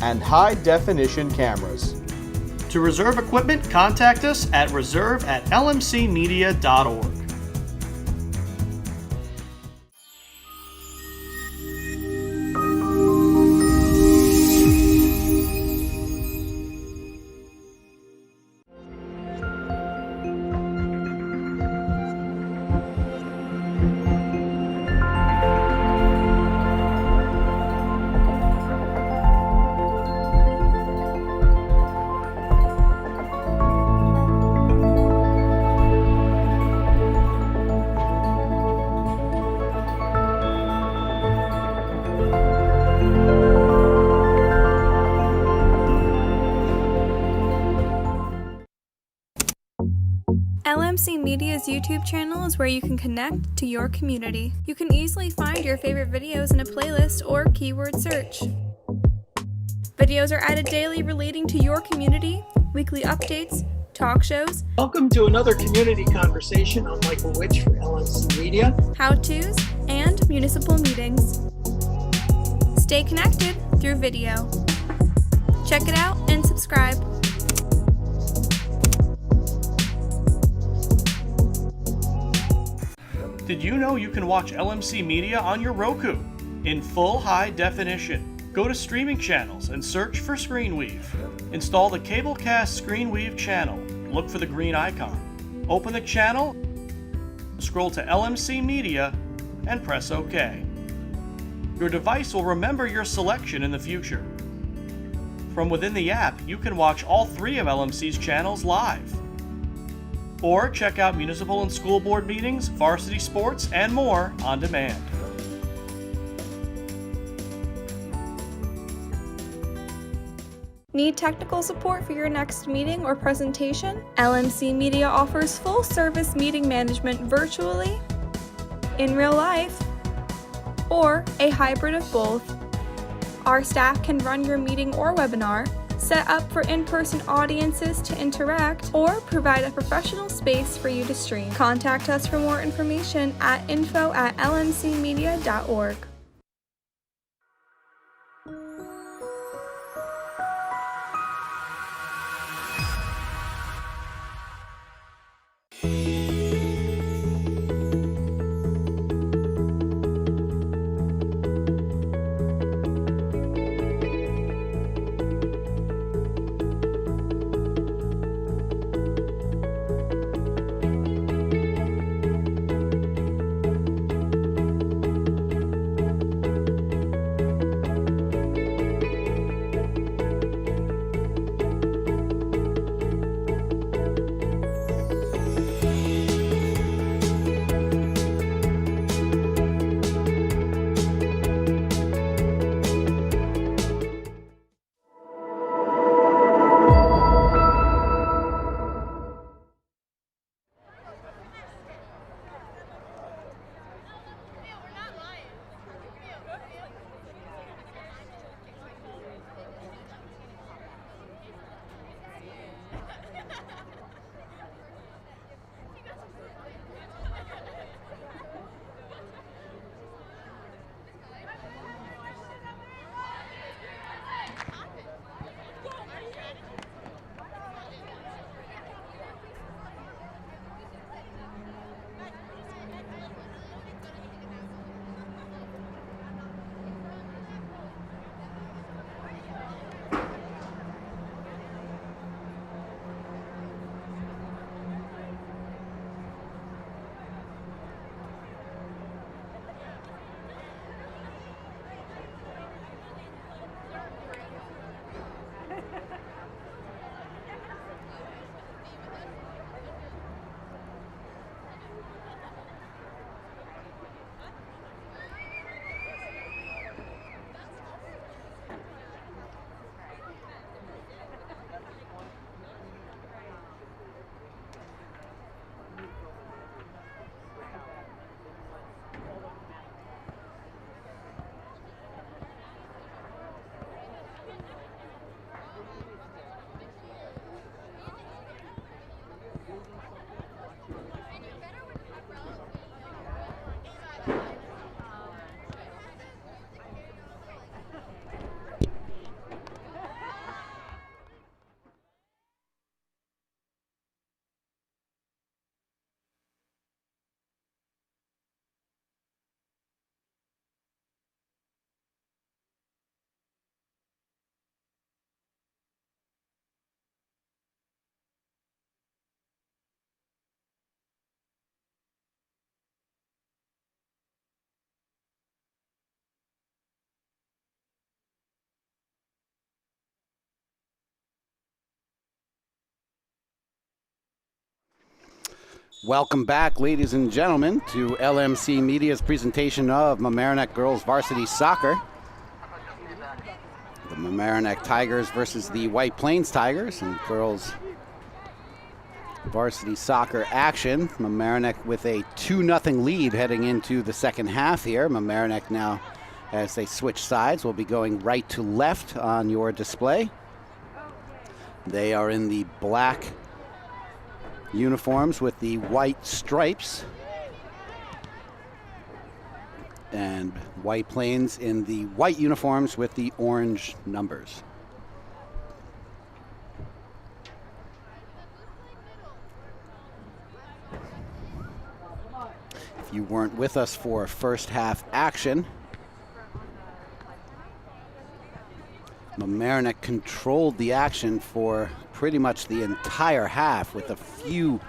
and high definition cameras. To reserve equipment, contact us at reserve@lmcmedia.org. LMC Media's YouTube channel is where you can connect to your community. You can easily find your favorite videos in a playlist or keyword search. Videos are added daily relating to your community, weekly updates, talk shows. Welcome to another community conversation. I'm Michael Witch for LMC Media. How-tos, and municipal meetings. Stay connected through video. Check it out and subscribe. Did you know you can watch LMC Media on your Roku in full high definition? Go to streaming channels and search for ScreenWeave. Install the Cablecast ScreenWeave channel. Look for the green icon. Open the channel, scroll to LMC Media, and press OK. Your device will remember your selection in the future. From within the app, you can watch all 3 of LMC's channels live. Or check out municipal and school board meetings, varsity sports, and more on demand. Need technical support for your next meeting or presentation? LMC Media offers full-service meeting management virtually, in real life, or a hybrid of both. Our staff can run your meeting or webinar, set up for in-person audiences to interact, or provide a professional space for you to stream. Contact us for more information at info@lmcmedia.org. Welcome back, ladies and gentlemen, to LMC Media's presentation of Mamaroneck Girls Varsity Soccer. The Mamaroneck Tigers versus the White Plains Tigers in girls varsity soccer action. Mamaroneck with a 2-0 lead heading into the second half here. Mamaroneck now, as they switch sides, will be going right to left on your display. They are in the black uniforms with the white stripes, and White Plains in the white uniforms with the orange numbers. If you weren't with us for first half action, Mamaroneck controlled the action for pretty much the entire half with a few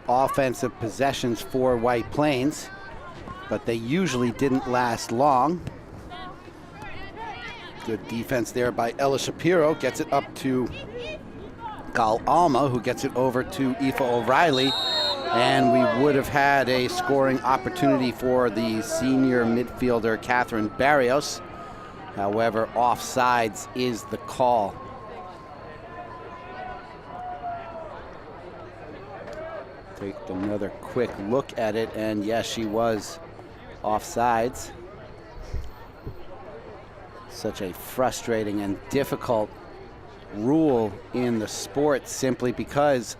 offensive possessions for White Plains, but they usually didn't last long. Good defense there by Ella Shapiro, gets it up to Gal Alma, who gets it over to Aoife O'Reilly, and we would have had a scoring opportunity for the senior midfielder Catherine Barrios. However, offsides is the call. Take another quick look at it, and yes, she was offsides. Such a frustrating and difficult rule in the sport, simply because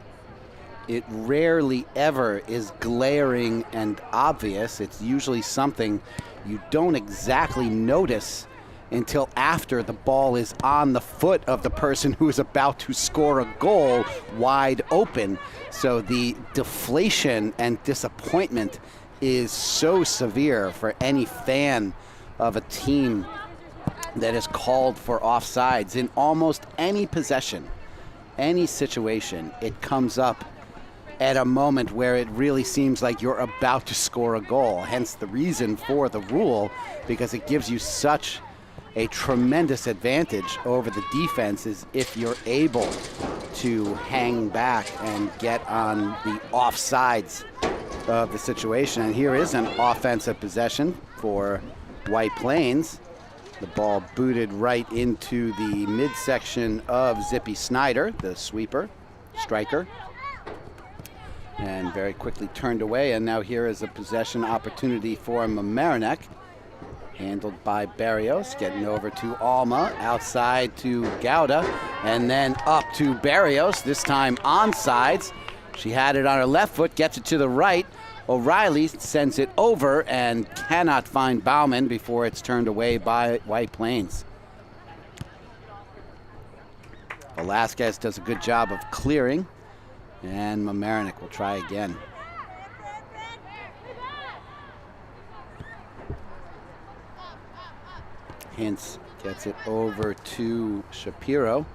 it rarely ever is glaring and obvious. It's usually something you don't exactly notice until after the ball is on the foot of the person who is about to score a goal wide open. So the deflation and disappointment is so severe for any fan of a team that is called for offsides. In almost any possession, any situation, it comes up at a moment where it really seems like you're about to score a goal. Hence the reason for the rule, because it gives you such a tremendous advantage over the defense is if you're able to hang back and get on the offsides of the situation. And here is an offensive possession for White Plains. The ball booted right into the midsection of Zippy Snyder, the sweeper, striker, and very quickly turned away. And now here is a possession opportunity for Mamaroneck, handled by Barrios, getting over to Alma, outside to Gouda, and then up to Barrios, this time onsides. She had it on her left foot, gets it to the right. O'Reilly sends it over and cannot find Bauman before it's turned away by White Plains. Velasquez does a good job of clearing, and Mamaroneck will try again. Hintz gets it over to Shapiro.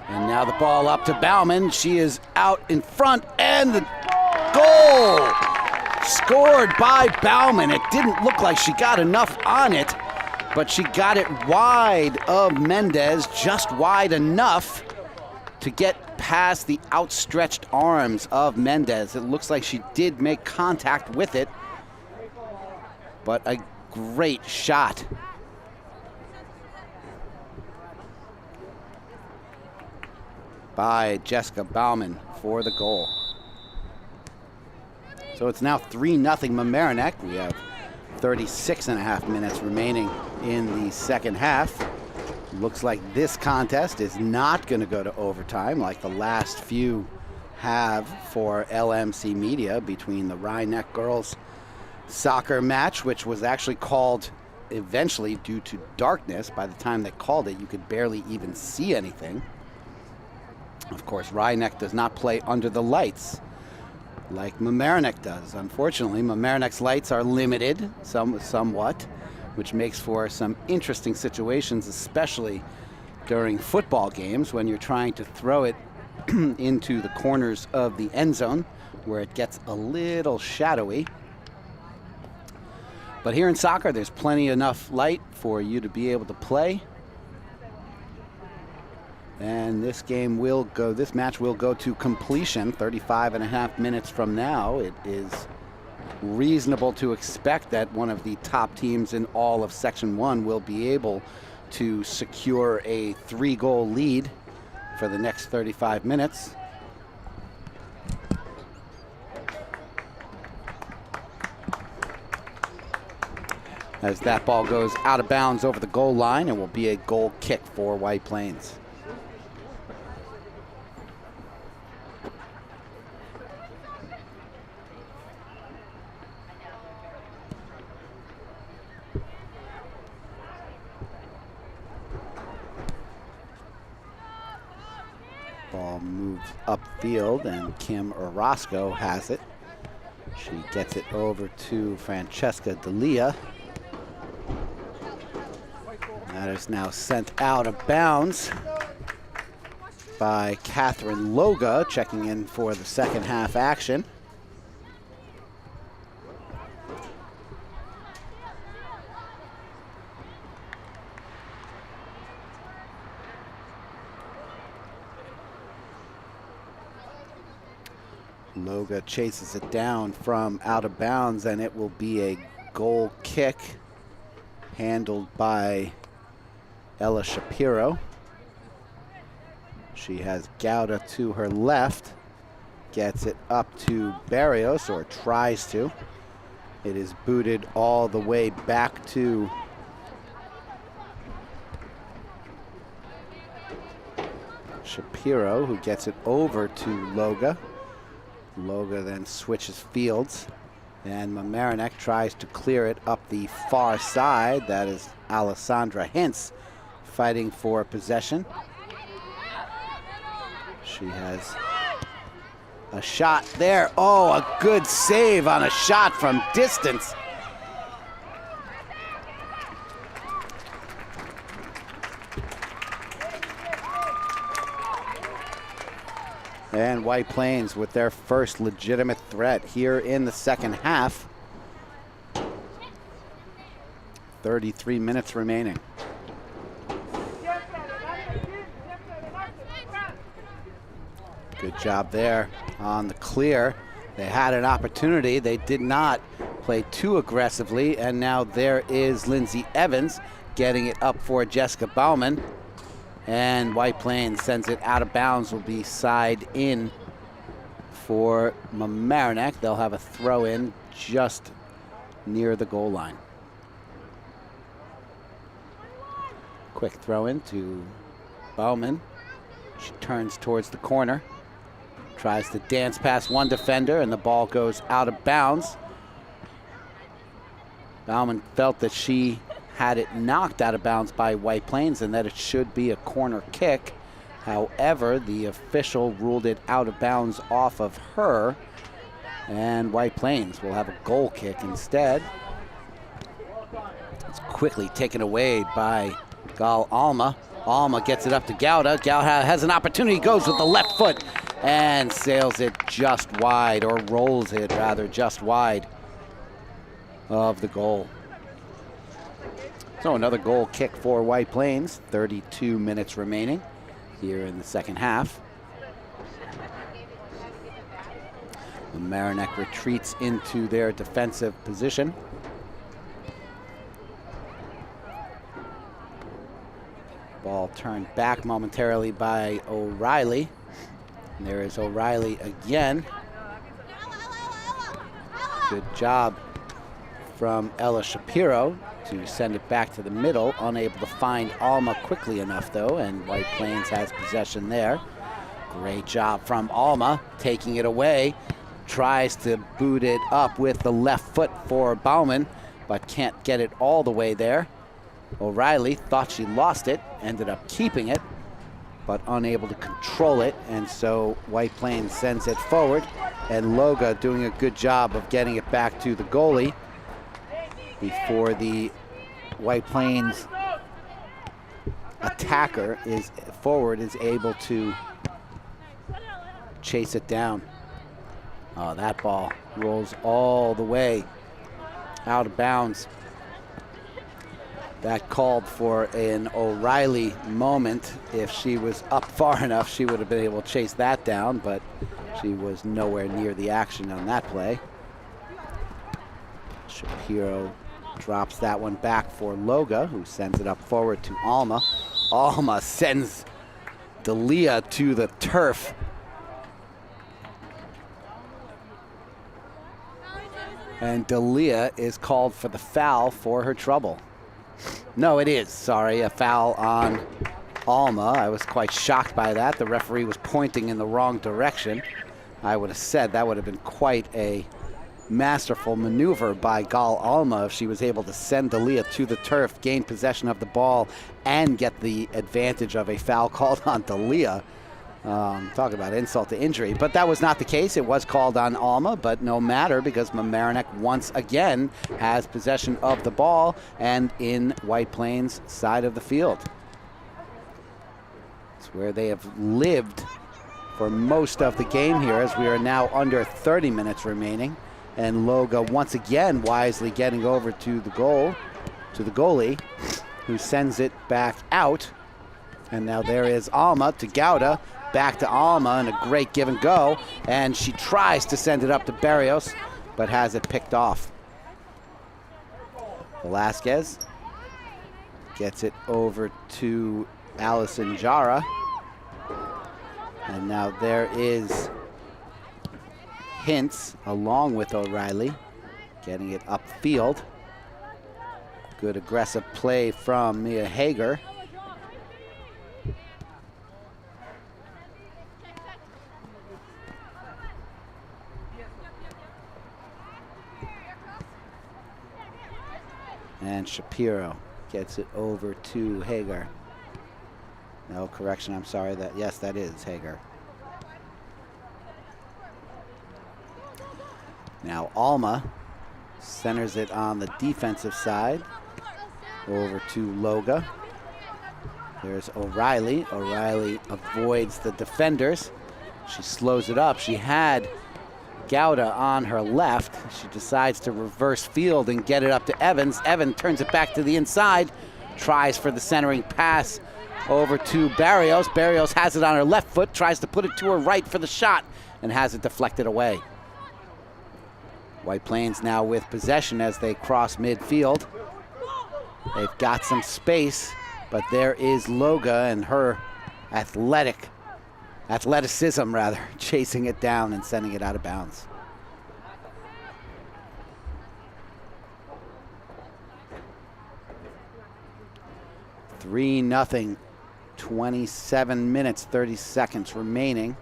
And now the ball up to Bauman. She is out in front, and the goal! Scored by Bauman. It didn't look like she got enough on it, but she got it wide of Mendez, just wide enough to get past the outstretched arms of Mendez. It looks like she did make contact with it, but a great shot by Jessica Bauman for the goal. So it's now 3-0 Mamaroneck. We have 36.5 minutes remaining in the second half. Looks like this contest is not going to go to overtime like the last few have for LMC Media between the Rhinebeck girls soccer match, which was actually called eventually due to darkness. By the time they called it, you could barely even see anything. Of course, Rhinebeck does not play under the lights like Mamaroneck does. Unfortunately, Mamaroneck's lights are limited somewhat, which makes for some interesting situations, especially during football games when you're trying to throw it into the corners of the end zone where it gets a little shadowy. But here in soccer, there's plenty enough light for you to be able to play. And this match will go to completion 35.5 minutes from now. It is reasonable to expect that one of the top teams in all of Section 1 will be able to secure a 3-goal lead for the next 35 minutes. As that ball goes out of bounds over the goal line, it will be a goal kick for White Plains. Ball moves upfield, and Kim Orozco has it. She gets it over to Francesca D'Elia. That is now sent out of bounds by Catherine Loga, checking in for the second half action. Loga chases it down from out of bounds, and it will be a goal kick handled by Ella Shapiro. She has Gauda to her left, gets it up to Barrios, or tries to. It is booted all the way back to Shapiro, who gets it over to Loga. Loga then switches fields, and Mamaroneck tries to clear it up the far side. That is Alessandra Hintz fighting for possession. She has a shot there. Oh, a good save on a shot from distance. And White Plains with their first legitimate threat here in the second half. 33 minutes remaining. Good job there on the clear. They had an opportunity. They did not play too aggressively, and now there is Lindsay Evans getting it up for Jessica Bauman. And White Plains sends it out of bounds, will be side in for Mamaroneck. They'll have a throw in just near the goal line. Quick throw in to Bauman. She turns towards the corner, tries to dance past one defender, and the ball goes out of bounds. Bauman felt that she had it knocked out of bounds by White Plains and that it should be a corner kick. However, the official ruled it out of bounds off of her, and White Plains will have a goal kick instead. It's quickly taken away by Gal Alma. Alma gets it up to Gauda. Gauda has an opportunity, goes with the left foot and sails it just wide, or rolls it rather just wide of the goal. So another goal kick for White Plains. 32 minutes remaining here in the second half. Mamaroneck retreats into their defensive position. Ball turned back momentarily by O'Reilly. And there is O'Reilly again. Good job from Ella Shapiro to send it back to the middle. Unable to find Alma quickly enough, though, and White Plains has possession there. Great job from Alma, taking it away. Tries to boot it up with the left foot for Bauman, but can't get it all the way there. O'Reilly thought she lost it, ended up keeping it, but unable to control it, and so White Plains sends it forward, and Loga doing a good job of getting it back to the goalie before the White Plains attacker is able to chase it down. Oh, that ball rolls all the way out of bounds. That called for an O'Reilly moment. If she was up far enough, she would have been able to chase that down, but she was nowhere near the action on that play. Shapiro drops that one back for Loga, who sends it up forward to Alma. Alma sends D'Elia to the turf. And D'Elia is called for the foul for her trouble. No, it is, sorry, a foul on Alma. I was quite shocked by that. The referee was pointing in the wrong direction. I would have said that would have been quite a masterful maneuver by Gal Alma if she was able to send D'Elia to the turf, gain possession of the ball, and get the advantage of a foul called on D'Elia. Talk about insult to injury, but that was not the case. It was called on Alma, but no matter, because Mamaroneck once again has possession of the ball and in White Plains' side of the field. It's where they have lived for most of the game here, as we are now under 30 minutes remaining. And Loga once again wisely getting over to the goal, to the goalie, who sends it back out. And now there is Alma to Gauda, back to Alma, and a great give and go. And she tries to send it up to Barrios, but has it picked off. Velasquez gets it over to Allison Jara. And now there is Hintz along with O'Reilly, getting it upfield. Good aggressive play from Mia Hager. And Shapiro gets it over to Hager. No, correction, I'm sorry. Yes, that is Hager. Now Alma centers it on the defensive side over to Loga. There's O'Reilly. O'Reilly avoids the defenders. She slows it up. She had Gauda on her left. She decides to reverse field and get it up to Evans. Evans turns it back to the inside, tries for the centering pass over to Barrios. Barrios has it on her left foot, tries to put it to her right for the shot, and has it deflected away. White Plains now with possession as they cross midfield. They've got some space, but there is Loga and her athleticism, chasing it down and sending it out of bounds. (3-0). 27 minutes, 30 seconds remaining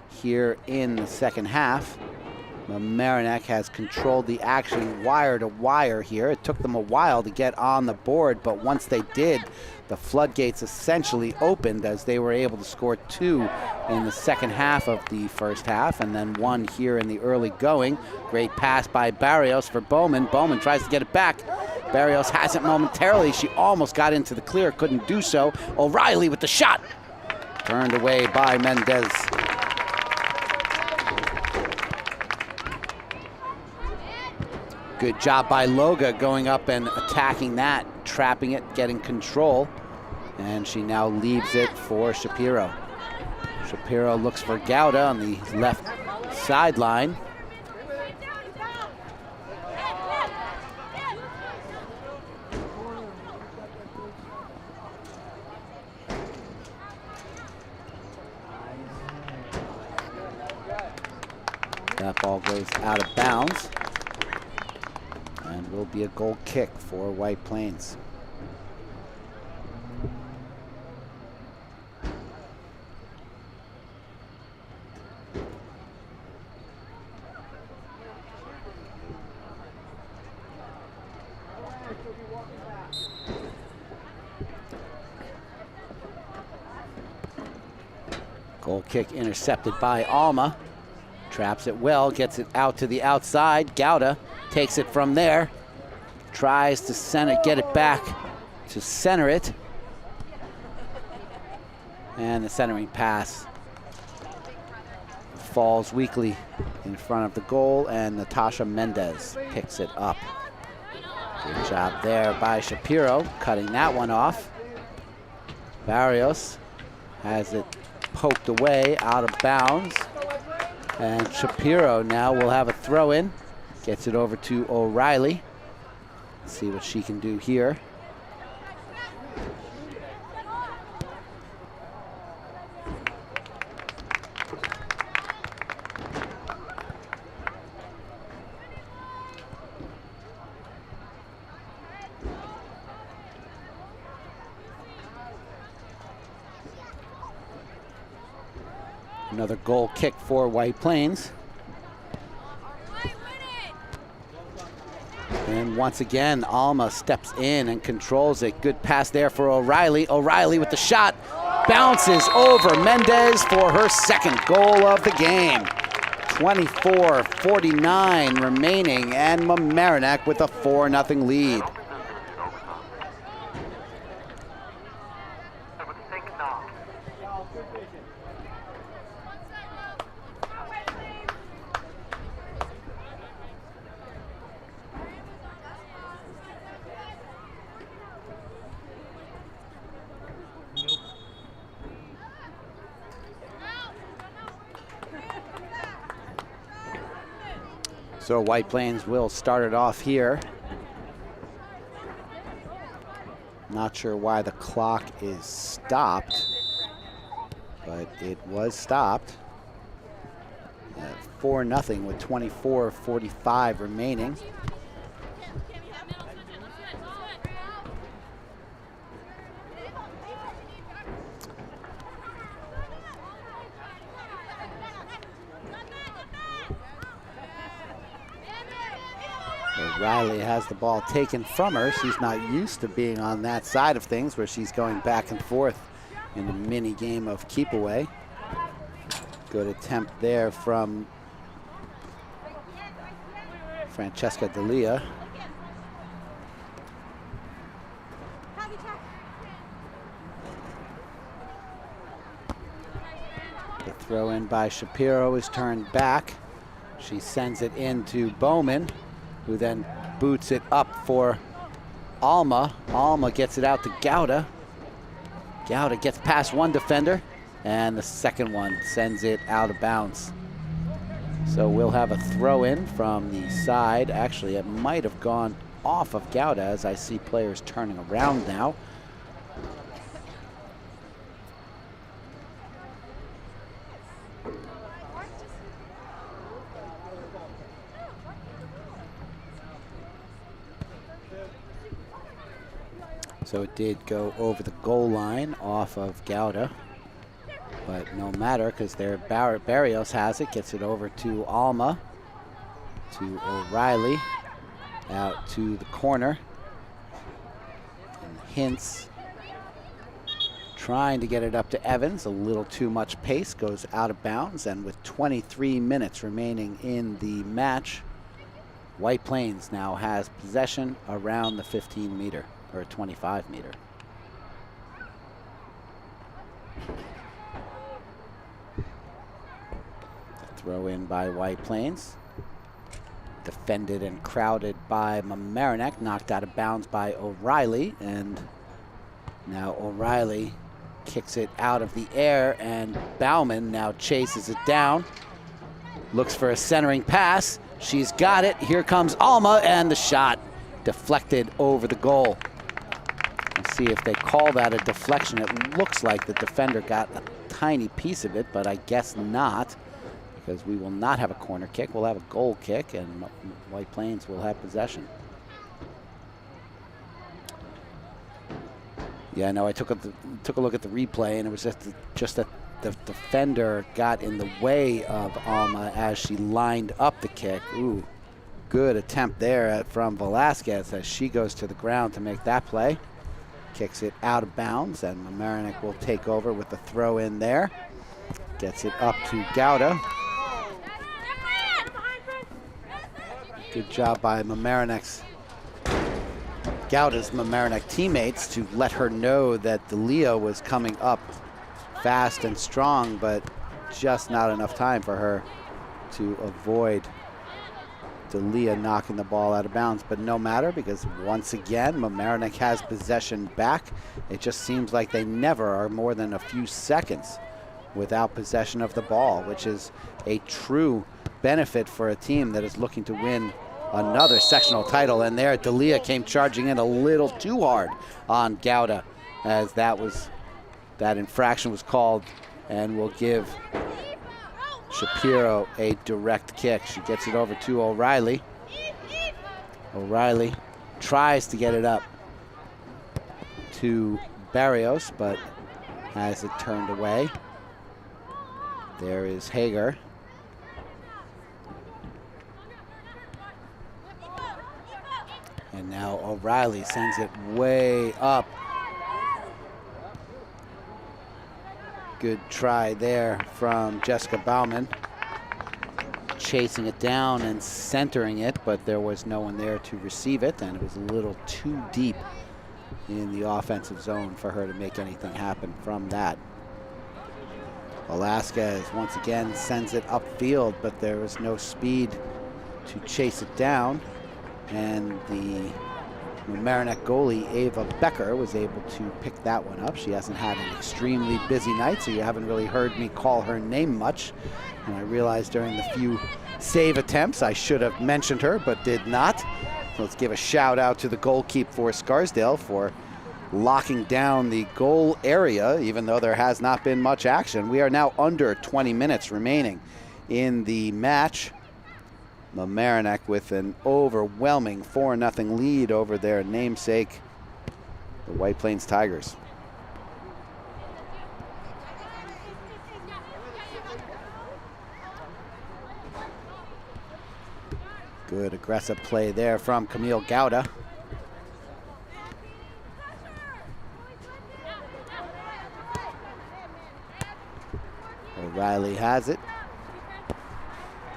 here in the second half. Mamaroneck has controlled the action wire to wire here. It took them a while to get on the board, but once they did, the floodgates essentially opened as they were able to score 2 in the second half of the first half, and then 1 here in the early going. Great pass by Barrios for Bowman. Bowman tries to get it back. Barrios has it momentarily. She almost got into the clear, couldn't do so. O'Reilly with the shot. Turned away by Mendez. Good job by Loga going up and attacking that, trapping it, getting control. And she now leaves it for Shapiro. Shapiro looks for Gauda on the left sideline. That ball goes out of bounds. And will be a goal kick for White Plains. Goal kick intercepted by Alma. Traps it well, gets it out to the outside. Gauda takes it from there. Tries to get it back to center it. And the centering pass falls weakly in front of the goal, and Natasha Mendez picks it up. Good job there by Shapiro, cutting that one off. Barrios has it poked away, out of bounds. And Shapiro now will have a throw in. Gets it over to O'Reilly. Let's see what she can do here. Another goal kick for White Plains. And once again, Alma steps in and controls it. Good pass there for O'Reilly. O'Reilly with the shot. Bounces over Mendez for her second goal of the game. 24:49 remaining, and Mamaroneck with a 4-0 lead. So White Plains will start it off here. Not sure why the clock is stopped, but it was stopped. 4-0 with 24:45 remaining. Riley has the ball taken from her. She's not used to being on that side of things where she's going back and forth in the mini game of keep away. Good attempt there from Francesca D'Elia. The throw in by Shapiro is turned back. She sends it into Bowman, who then boots it up for Alma. Alma gets it out to Gouda. Gouda gets past one defender, and the second one sends it out of bounds. So we'll have a throw in from the side. Actually, it might have gone off of Gouda as I see players turning around now. So it did go over the goal line off of Gouda, but no matter because Barrios has it, gets it over to Alma, to O'Reilly, out to the corner. And Hintz trying to get it up to Evans, a little too much pace, goes out of bounds, and with 23 minutes remaining in the match, White Plains now has possession around the 15-meter. Or 25 meter. Throw in by White Plains. Defended and crowded by Mamaroneck, knocked out of bounds by O'Reilly, and now O'Reilly kicks it out of the air, and Bauman now chases it down. Looks for a centering pass. She's got it. Here comes Alma, and the shot deflected over the goal. Let's see if they call that a deflection. It looks like the defender got a tiny piece of it, but I guess not, because we will not have a corner kick. We'll have a goal kick, and White Plains will have possession. Yeah, no, I took a look at the replay, and it was just that the defender got in the way of Alma as she lined up the kick. Ooh, good attempt there from Velasquez as she goes to the ground to make that play. Kicks it out of bounds, and Mamaroneck will take over with the throw in there. Gets it up to Gouda. Good job by Mamaroneck's Gouda's Mamaroneck teammates to let her know that D'Elia was coming up fast and strong, but just not enough time for her to avoid D'Elia knocking the ball out of bounds, but no matter, because once again, Mamaroneck has possession back. It just seems like they never are more than a few seconds without possession of the ball, which is a true benefit for a team that is looking to win another sectional title. And there, D'Elia came charging in a little too hard on Gouda, as that infraction was called, and will give Shapiro a direct kick. She gets it over to O'Reilly. O'Reilly tries to get it up to Barrios, but has it turned away. There is Hager. And now O'Reilly sends it way up. Good try there from Jessica Bauman. Chasing it down and centering it, but there was no one there to receive it, and it was a little too deep in the offensive zone for her to make anything happen from that. Velasquez once again sends it upfield, but there was no speed to chase it down, and the Mamaroneck goalie Ava Becker was able to pick that one up. She hasn't had an extremely busy night, so you haven't really heard me call her name much. And I realized during the few save attempts I should have mentioned her, but did not. So let's give a shout out to the goalkeeper for Scarsdale for locking down the goal area, even though there has not been much action. We are now under 20 minutes remaining in the match. Mamaroneck with an overwhelming 4-0 lead over their namesake, the White Plains Tigers. Good aggressive play there from Camille Gouda. O'Reilly has it.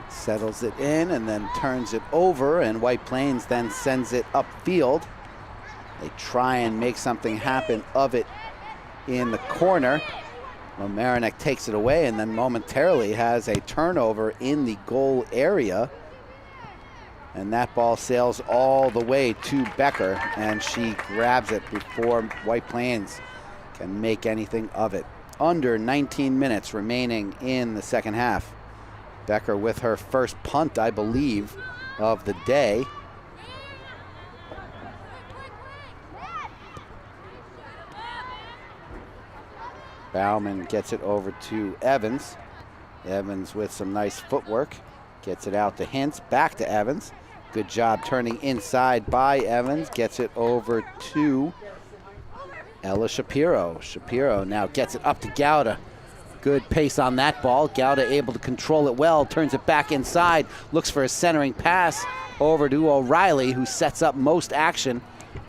Settles it in and then turns it over, and White Plains then sends it upfield. They try and make something happen of it in the corner. Mamaroneck takes it away and then momentarily has a turnover in the goal area. And that ball sails all the way to Becker, and she grabs it before White Plains can make anything of it. Under 19 minutes remaining in the second half. Becker with her first punt, I believe, of the day. Bauman gets it over to Evans. Evans with some nice footwork. Gets it out to Hintz, back to Evans. Good job turning inside by Evans. Gets it over to Ella Shapiro. Shapiro now gets it up to Gouda. Good pace on that ball. Gouda able to control it well, turns it back inside, looks for a centering pass over to O'Reilly, who sets up most action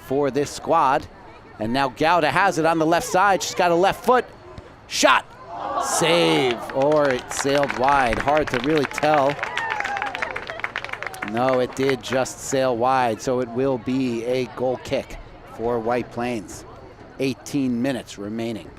for this squad. And now Gouda has it on the left side. She's got a left foot. Shot. Save. Or it sailed wide. Hard to really tell. No, it did just sail wide, so it will be a goal kick for White Plains. 18 minutes remaining.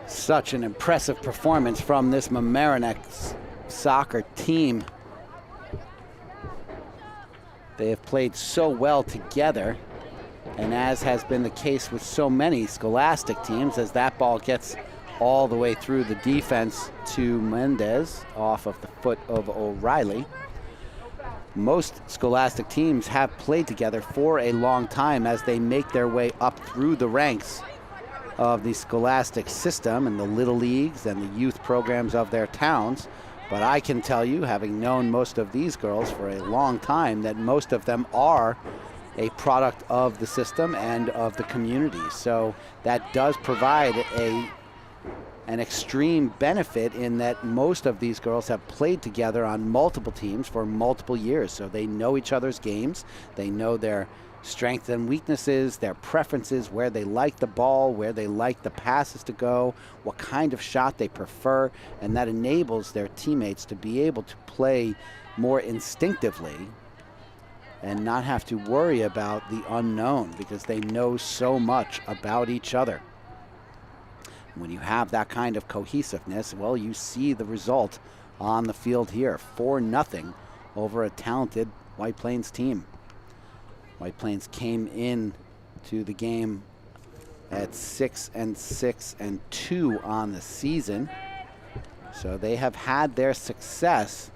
Such an impressive performance from this Mamaroneck soccer team. They have played so well together, and as has been the case with so many Scholastic teams, as that ball gets all the way through the defense to Mendez off of the foot of O'Reilly. Most Scholastic teams have played together for a long time as they make their way up through the ranks of the Scholastic system and the little leagues and the youth programs of their towns. But I can tell you, having known most of these girls for a long time, that most of them are a product of the system and of the community. So that does provide an extreme benefit in that most of these girls have played together on multiple teams for multiple years. So they know each other's games, they know their strengths and weaknesses, their preferences, where they like the ball, where they like the passes to go, what kind of shot they prefer, and that enables their teammates to be able to play more instinctively and not have to worry about the unknown because they know so much about each other. When you have that kind of cohesiveness, well, you see the result on the field here. 4-0 over a talented White Plains team. White Plains came in to the game at 6-6-2 on the season. So they have had their success,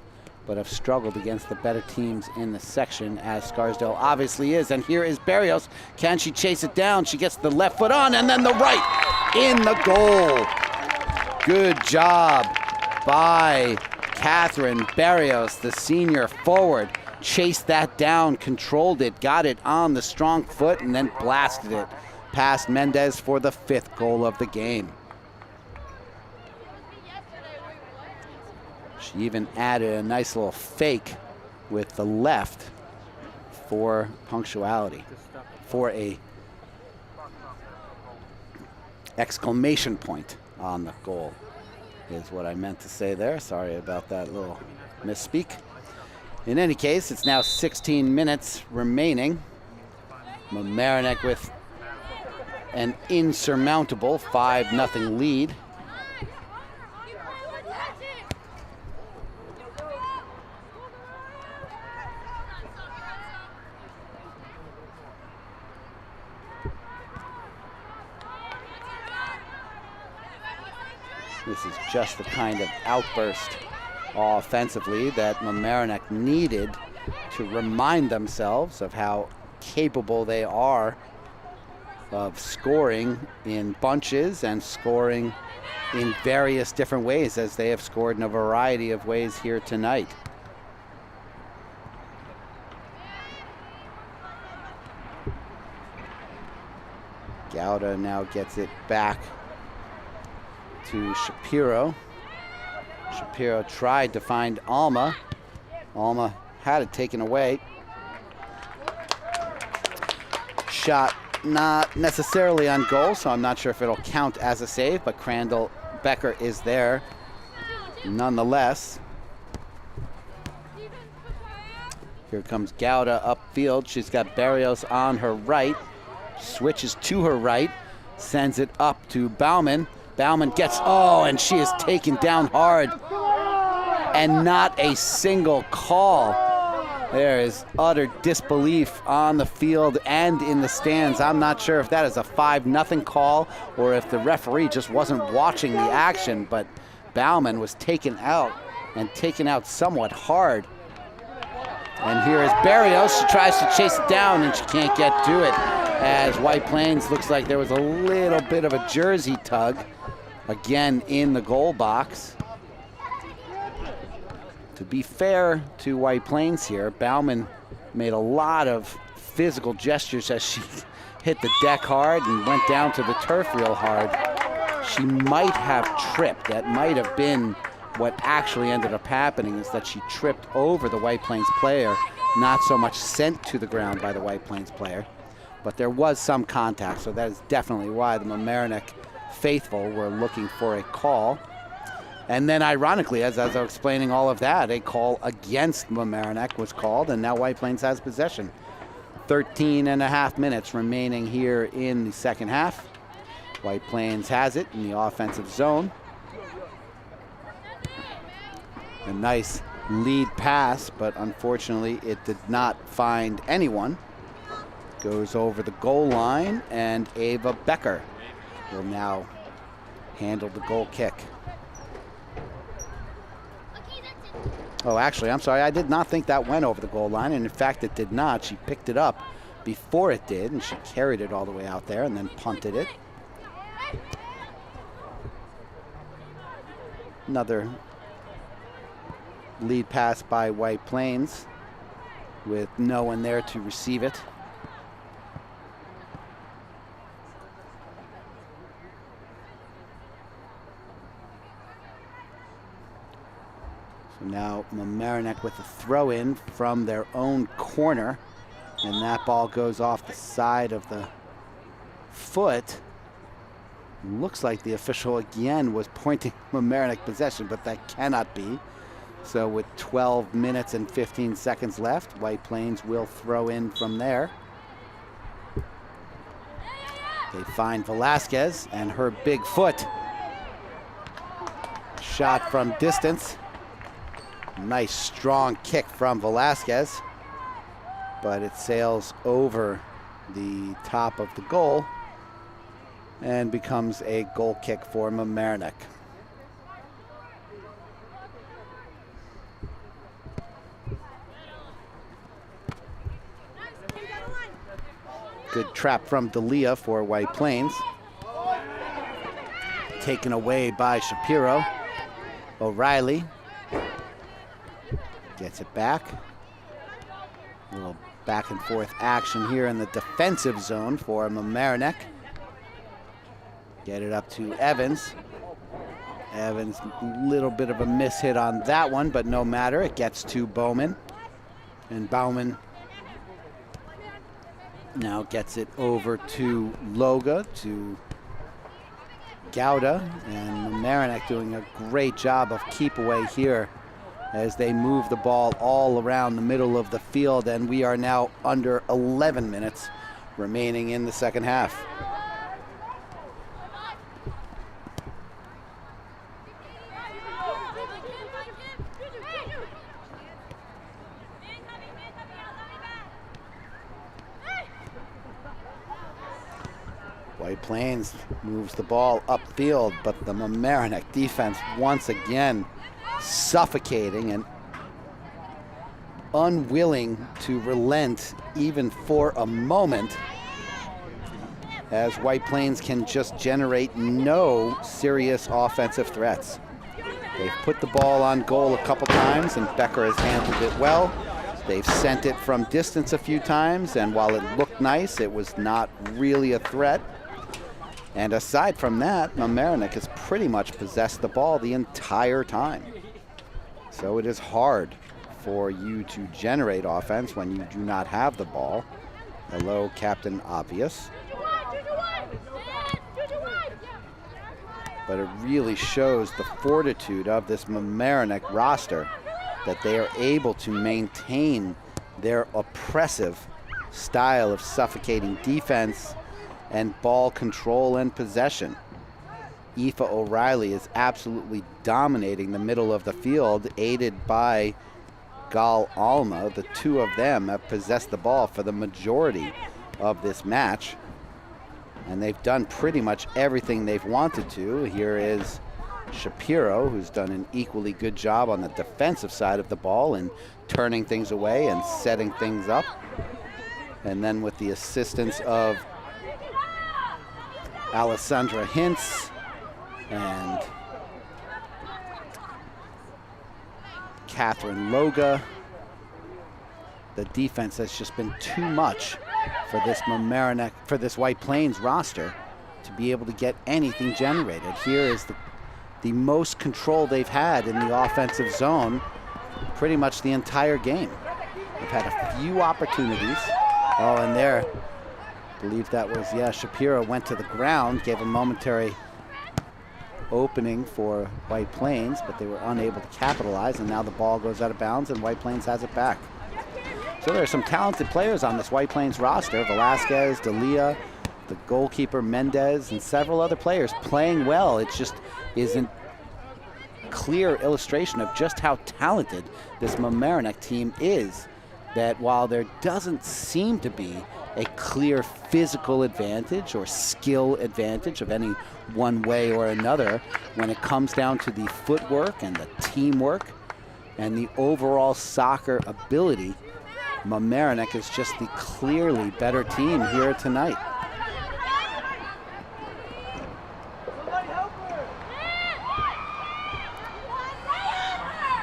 but have struggled against the better teams in the section, as Scarsdale obviously is. And here is Barrios. Can she chase it down? She gets the left foot on, and then the right in the goal. Good job by Catherine Barrios, the senior forward. Chased that down, controlled it, got it on the strong foot, and then blasted it past Mendez for the 5th goal of the game. She even added a nice little fake with the left for punctuality, for a exclamation point on the goal is what I meant to say there. Sorry about that little misspeak. In any case, it's now 16 minutes remaining. Mamaroneck with an insurmountable 5-0 lead. This is just the kind of outburst offensively that Mamaroneck needed to remind themselves of how capable they are of scoring in bunches and scoring in various different ways, as they have scored in a variety of ways here tonight. Gouda now gets it back to Shapiro. Shapiro tried to find Alma. Alma had it taken away. Shot not necessarily on goal, so I'm not sure if it'll count as a save, but Crandall Becker is there nonetheless. Here comes Gouda upfield. She's got Barrios on her right. Switches to her right, sends it up to Bauman. Bauman gets, and she is taken down hard. And not a single call. There is utter disbelief on the field and in the stands. I'm not sure if that is a 5-0 call or if the referee just wasn't watching the action, but Bauman was taken out, and taken out somewhat hard. And here is Barrios. She tries to chase it down, and she can't get to it, as White Plains looks like there was a little bit of a jersey tug again in the goal box. To be fair to White Plains here, Bauman made a lot of physical gestures as she hit the deck hard and went down to the turf real hard. She might have tripped. That might have been what actually ended up happening, is that she tripped over the White Plains player, not so much sent to the ground by the White Plains player. But there was some contact, so that is definitely why the Mamaroneck faithful were looking for a call. And then ironically, as I was explaining all of that, a call against Mamaroneck was called, and now White Plains has possession. 13.5 minutes remaining here in the second half. White Plains has it in the offensive zone. A nice lead pass, but unfortunately it did not find anyone. Goes over the goal line, and Ava Becker will now handle the goal kick. Oh, actually, I'm sorry. I did not think that went over the goal line, and in fact, it did not. She picked it up before it did, and she carried it all the way out there and then punted it. Another lead pass by White Plains with no one there to receive it. So now Mamaroneck with a throw in from their own corner, and that ball goes off the side of the foot. Looks like the official again was pointing Mamaroneck possession, but that cannot be. So with 12 minutes and 15 seconds left, White Plains will throw in from there. They find Velasquez and her big foot. Shot from distance. Nice strong kick from Velasquez, but it sails over the top of the goal and becomes a goal kick for Mamaroneck. Good trap from D'Elia for White Plains. Taken away by Shapiro. O'Reilly gets it back. A little back and forth action here in the defensive zone for Mamaroneck. Get it up to Evans. Evans, a little bit of a miss hit on that one, but no matter. It gets to Bowman. And Bowman now gets it over to Loga, to Gouda, and Mamaroneck doing a great job of keep away here as they move the ball all around the middle of the field, and we are now under 11 minutes remaining in the second half. White Plains moves the ball upfield, but the Mamaroneck defense once again suffocating and unwilling to relent even for a moment, as White Plains can just generate no serious offensive threats. They've put the ball on goal a couple times and Becker has handled it well. They've sent it from distance a few times, and while it looked nice, it was not really a threat. And aside from that, Mamaroneck has pretty much possessed the ball the entire time. So it is hard for you to generate offense when you do not have the ball. Hello, Captain Obvious. But it really shows the fortitude of this Mamaroneck roster, that they are able to maintain their oppressive style of suffocating defense and ball control and possession. Aoife O'Reilly is absolutely dominating the middle of the field, aided by Gal Alma. The two of them have possessed the ball for the majority of this match, and they've done pretty much everything they've wanted to. Here is Shapiro, who's done an equally good job on the defensive side of the ball and turning things away and setting things up. And then with the assistance of Alessandra Hintz and Catherine Loga, the defense has just been too much for this Mamaroneck, for this White Plains roster to be able to get anything generated. Here is the most control they've had in the offensive zone pretty much the entire game. They've had a few opportunities. Oh, and there, I believe that was, yeah, Shapiro went to the ground, gave a momentary opening for White Plains, but they were unable to capitalize, and now the ball goes out of bounds and White Plains has it back. So there are some talented players on this White Plains roster: Velasquez, D'Elia, the goalkeeper Mendez, and several other players playing well. It just isn't a clear illustration of just how talented this Mamaroneck team is, that while there doesn't seem to be a clear physical advantage or skill advantage of any one way or another, when it comes down to the footwork and the teamwork and the overall soccer ability, Mamaroneck is just the clearly better team here tonight.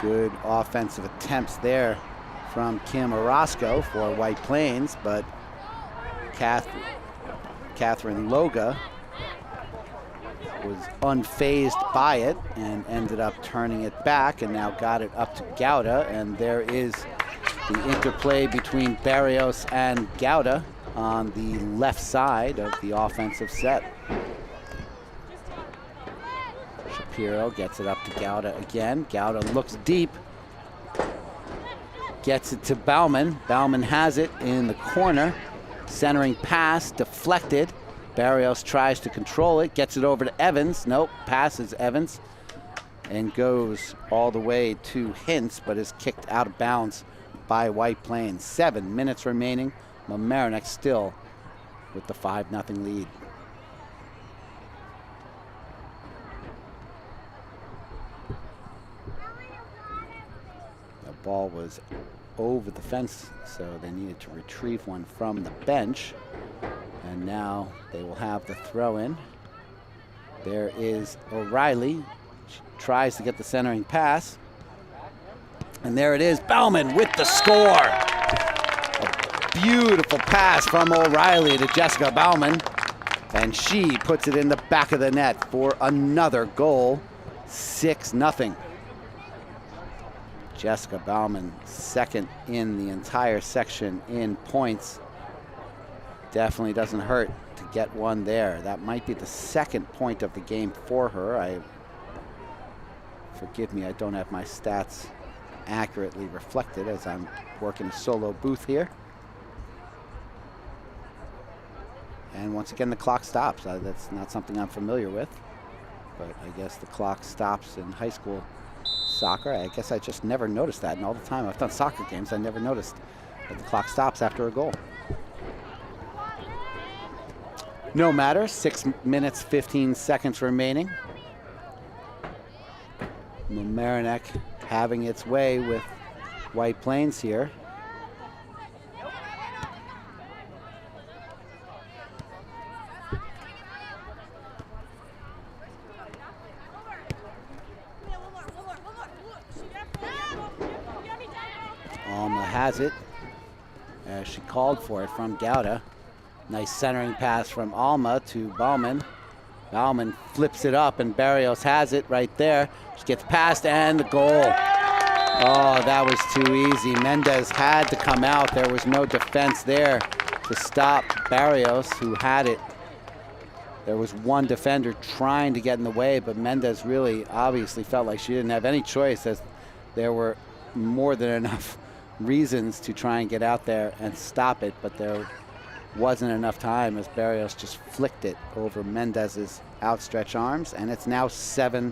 Good offensive attempts there from Kim Orozco for White Plains, but Catherine Loga was unfazed by it and ended up turning it back, and now got it up to Gouda, and there is the interplay between Barrios and Gouda on the left side of the offensive set. Shapiro gets it up to Gouda again. Gouda looks deep, Gets it to Bauman. Bauman has it in the corner. Centering pass, deflected. Barrios tries to control it, gets it over to Evans. Nope, passes Evans and goes all the way to Hintz, but is kicked out of bounds by White Plains. 7 minutes remaining. Mamaroneck still with the 5-0 lead. The ball was over the fence, so they needed to retrieve one from the bench. And now they will have the throw in. There is O'Reilly. She tries to get the centering pass. And there it is, Bauman with the score. A beautiful pass from O'Reilly to Jessica Bauman. And she puts it in the back of the net for another goal, 6-0. Jessica Bauman, second in the entire section in points. Definitely doesn't hurt to get one there. That might be the second point of the game for her. Forgive me, I don't have my stats accurately reflected as I'm working a solo booth here. And once again, the clock stops. That's not something I'm familiar with, but I guess the clock stops in high school soccer. I guess I just never noticed that, and all the time I've done soccer games, I never noticed that the clock stops after a goal. No matter, 6 minutes, 15 seconds remaining. Mamaroneck having its way with White Plains here. Alma has it as she called for it from Gouda. Nice centering pass from Alma to Bauman. Bauman flips it up and Barrios has it right there. She gets past and the goal. Oh, that was too easy. Mendez had to come out. There was no defense there to stop Barrios, who had it. There was one defender trying to get in the way, but Mendez really obviously felt like she didn't have any choice, as there were more than enough reasons to try and get out there and stop it, but there wasn't enough time as Barrios just flicked it over Mendez's outstretched arms, and it's now 7-0.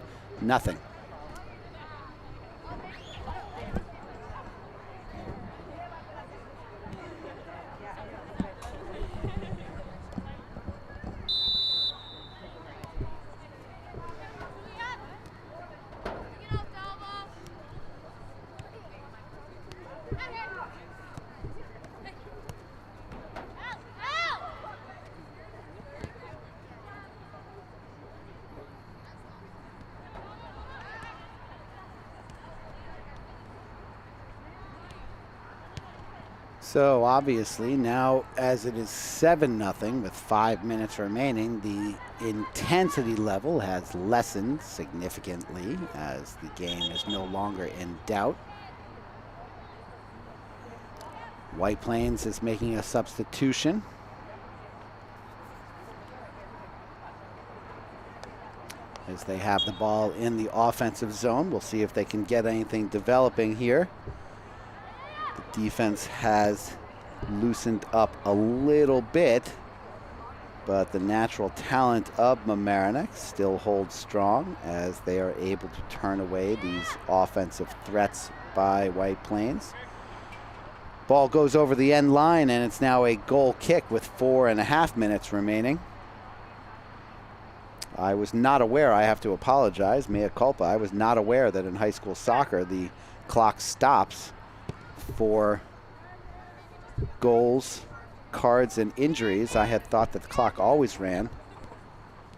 So obviously now, as it is 7-0 with 5 minutes remaining, the intensity level has lessened significantly as the game is no longer in doubt. White Plains is making a substitution. As they have the ball in the offensive zone. We'll see if they can get anything developing here. The defense has loosened up a little bit, but the natural talent of Mamaroneck still holds strong as they are able to turn away these offensive threats by White Plains. Ball goes over the end line, and it's now a goal kick with 4.5 minutes remaining. I was not aware, I have to apologize, mea culpa, I was not aware that in high school soccer the clock stops for goals, cards, and injuries. I had thought that the clock always ran,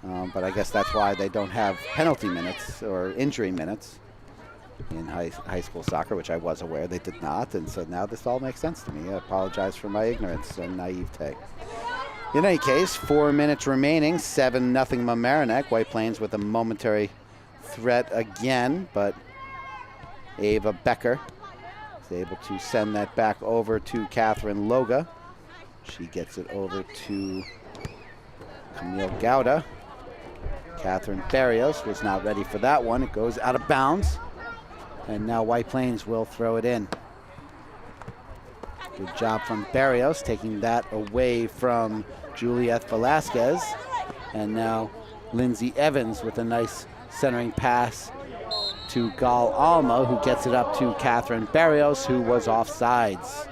but I guess that's why they don't have penalty minutes or injury minutes in high school soccer, which I was aware they did not, and so now this all makes sense to me. I apologize for my ignorance and naivete. In any case, 4 minutes remaining, 7-0 Mamaroneck. White Plains with a momentary threat again, but Ava Becker is able to send that back over to Catherine Loga. She gets it over to Camille Gouda. Catherine Barrios was not ready for that one. It goes out of bounds, and now White Plains will throw it in. Good job from Barrios, taking that away from Juliet Velasquez. And now Lindsay Evans with a nice centering pass to Gal Alma, who gets it up to Catherine Barrios, who was offsides.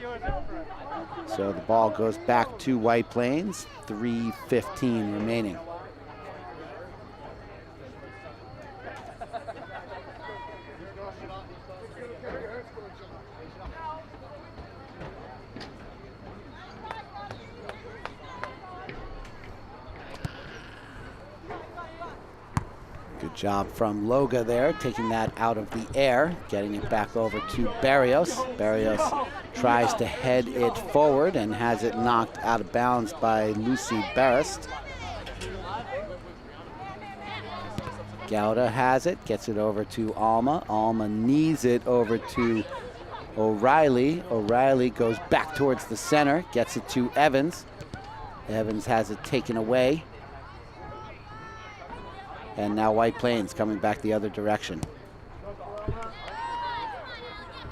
So the ball goes back to White Plains, 3:15 remaining. Good job from Loga there, taking that out of the air, getting it back over to Barrios. Barrios tries to head it forward and has it knocked out of bounds by Lucy Barrist. Gauda has it, gets it over to Alma. Alma knees it over to O'Reilly. O'Reilly goes back towards the center, gets it to Evans. Evans has it taken away. And now White Plains coming back the other direction.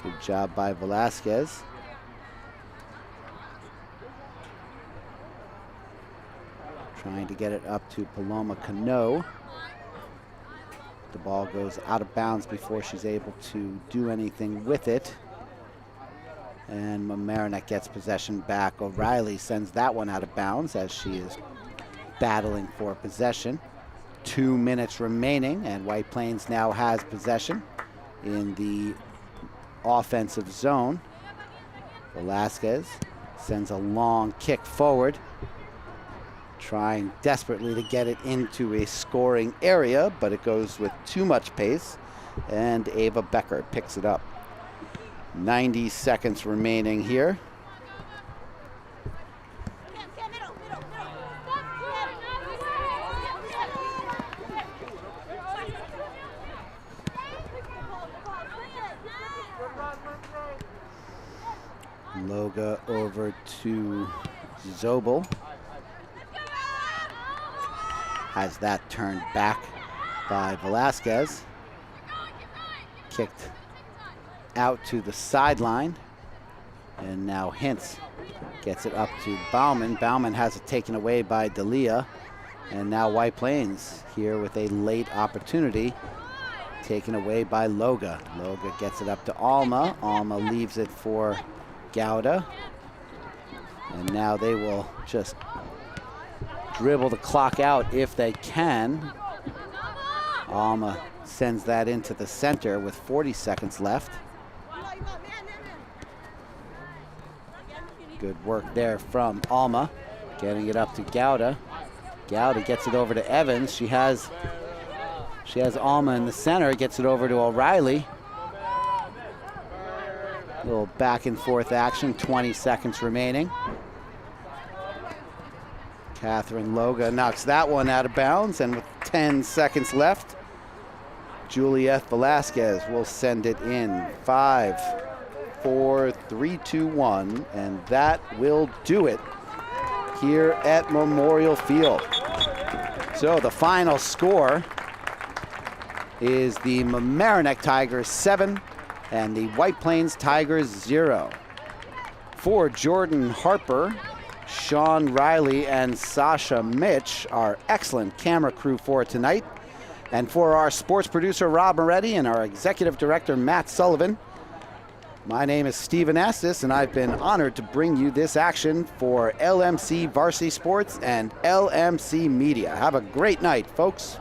Good job by Velasquez. Trying to get it up to Paloma Cano. The ball goes out of bounds before she's able to do anything with it. And Mamaroneck gets possession back. O'Reilly sends that one out of bounds as she is battling for possession. 2 minutes remaining, and White Plains now has possession in the offensive zone. Velasquez sends a long kick forward, trying desperately to get it into a scoring area, but it goes with too much pace, and Ava Becker picks it up. 90 seconds remaining here. Loga over to Zobel. Has that turned back by Velasquez. Kicked out to the sideline. And now Hintz gets it up to Bauman. Bauman has it taken away by D'Elia. And now White Plains here with a late opportunity. Taken away by Loga. Loga gets it up to Alma. Alma leaves it for Gauda. And now they will just dribble the clock out if they can. Alma sends that into the center with 40 seconds left. Good work there from Alma, getting it up to Gauda. Gauda gets it over to Evans. She has Alma in the center, gets it over to O'Reilly. A little back and forth action, 20 seconds remaining. Catherine Loga knocks that one out of bounds, and with 10 seconds left, Juliet Velasquez will send it in. 5, 4, 3, 2, 1, and that will do it here at Memorial Field. So the final score is the Mamaroneck Tigers 7 and the White Plains Tigers 0. For Jordan Harper, Sean Riley, and Sasha Mitch, our excellent camera crew for tonight, and for our sports producer Rob Moretti and our executive director Matt Sullivan, my name is Stephen Estes, and I've been honored to bring you this action for LMC Varsity Sports and LMC Media. Have a great night, folks.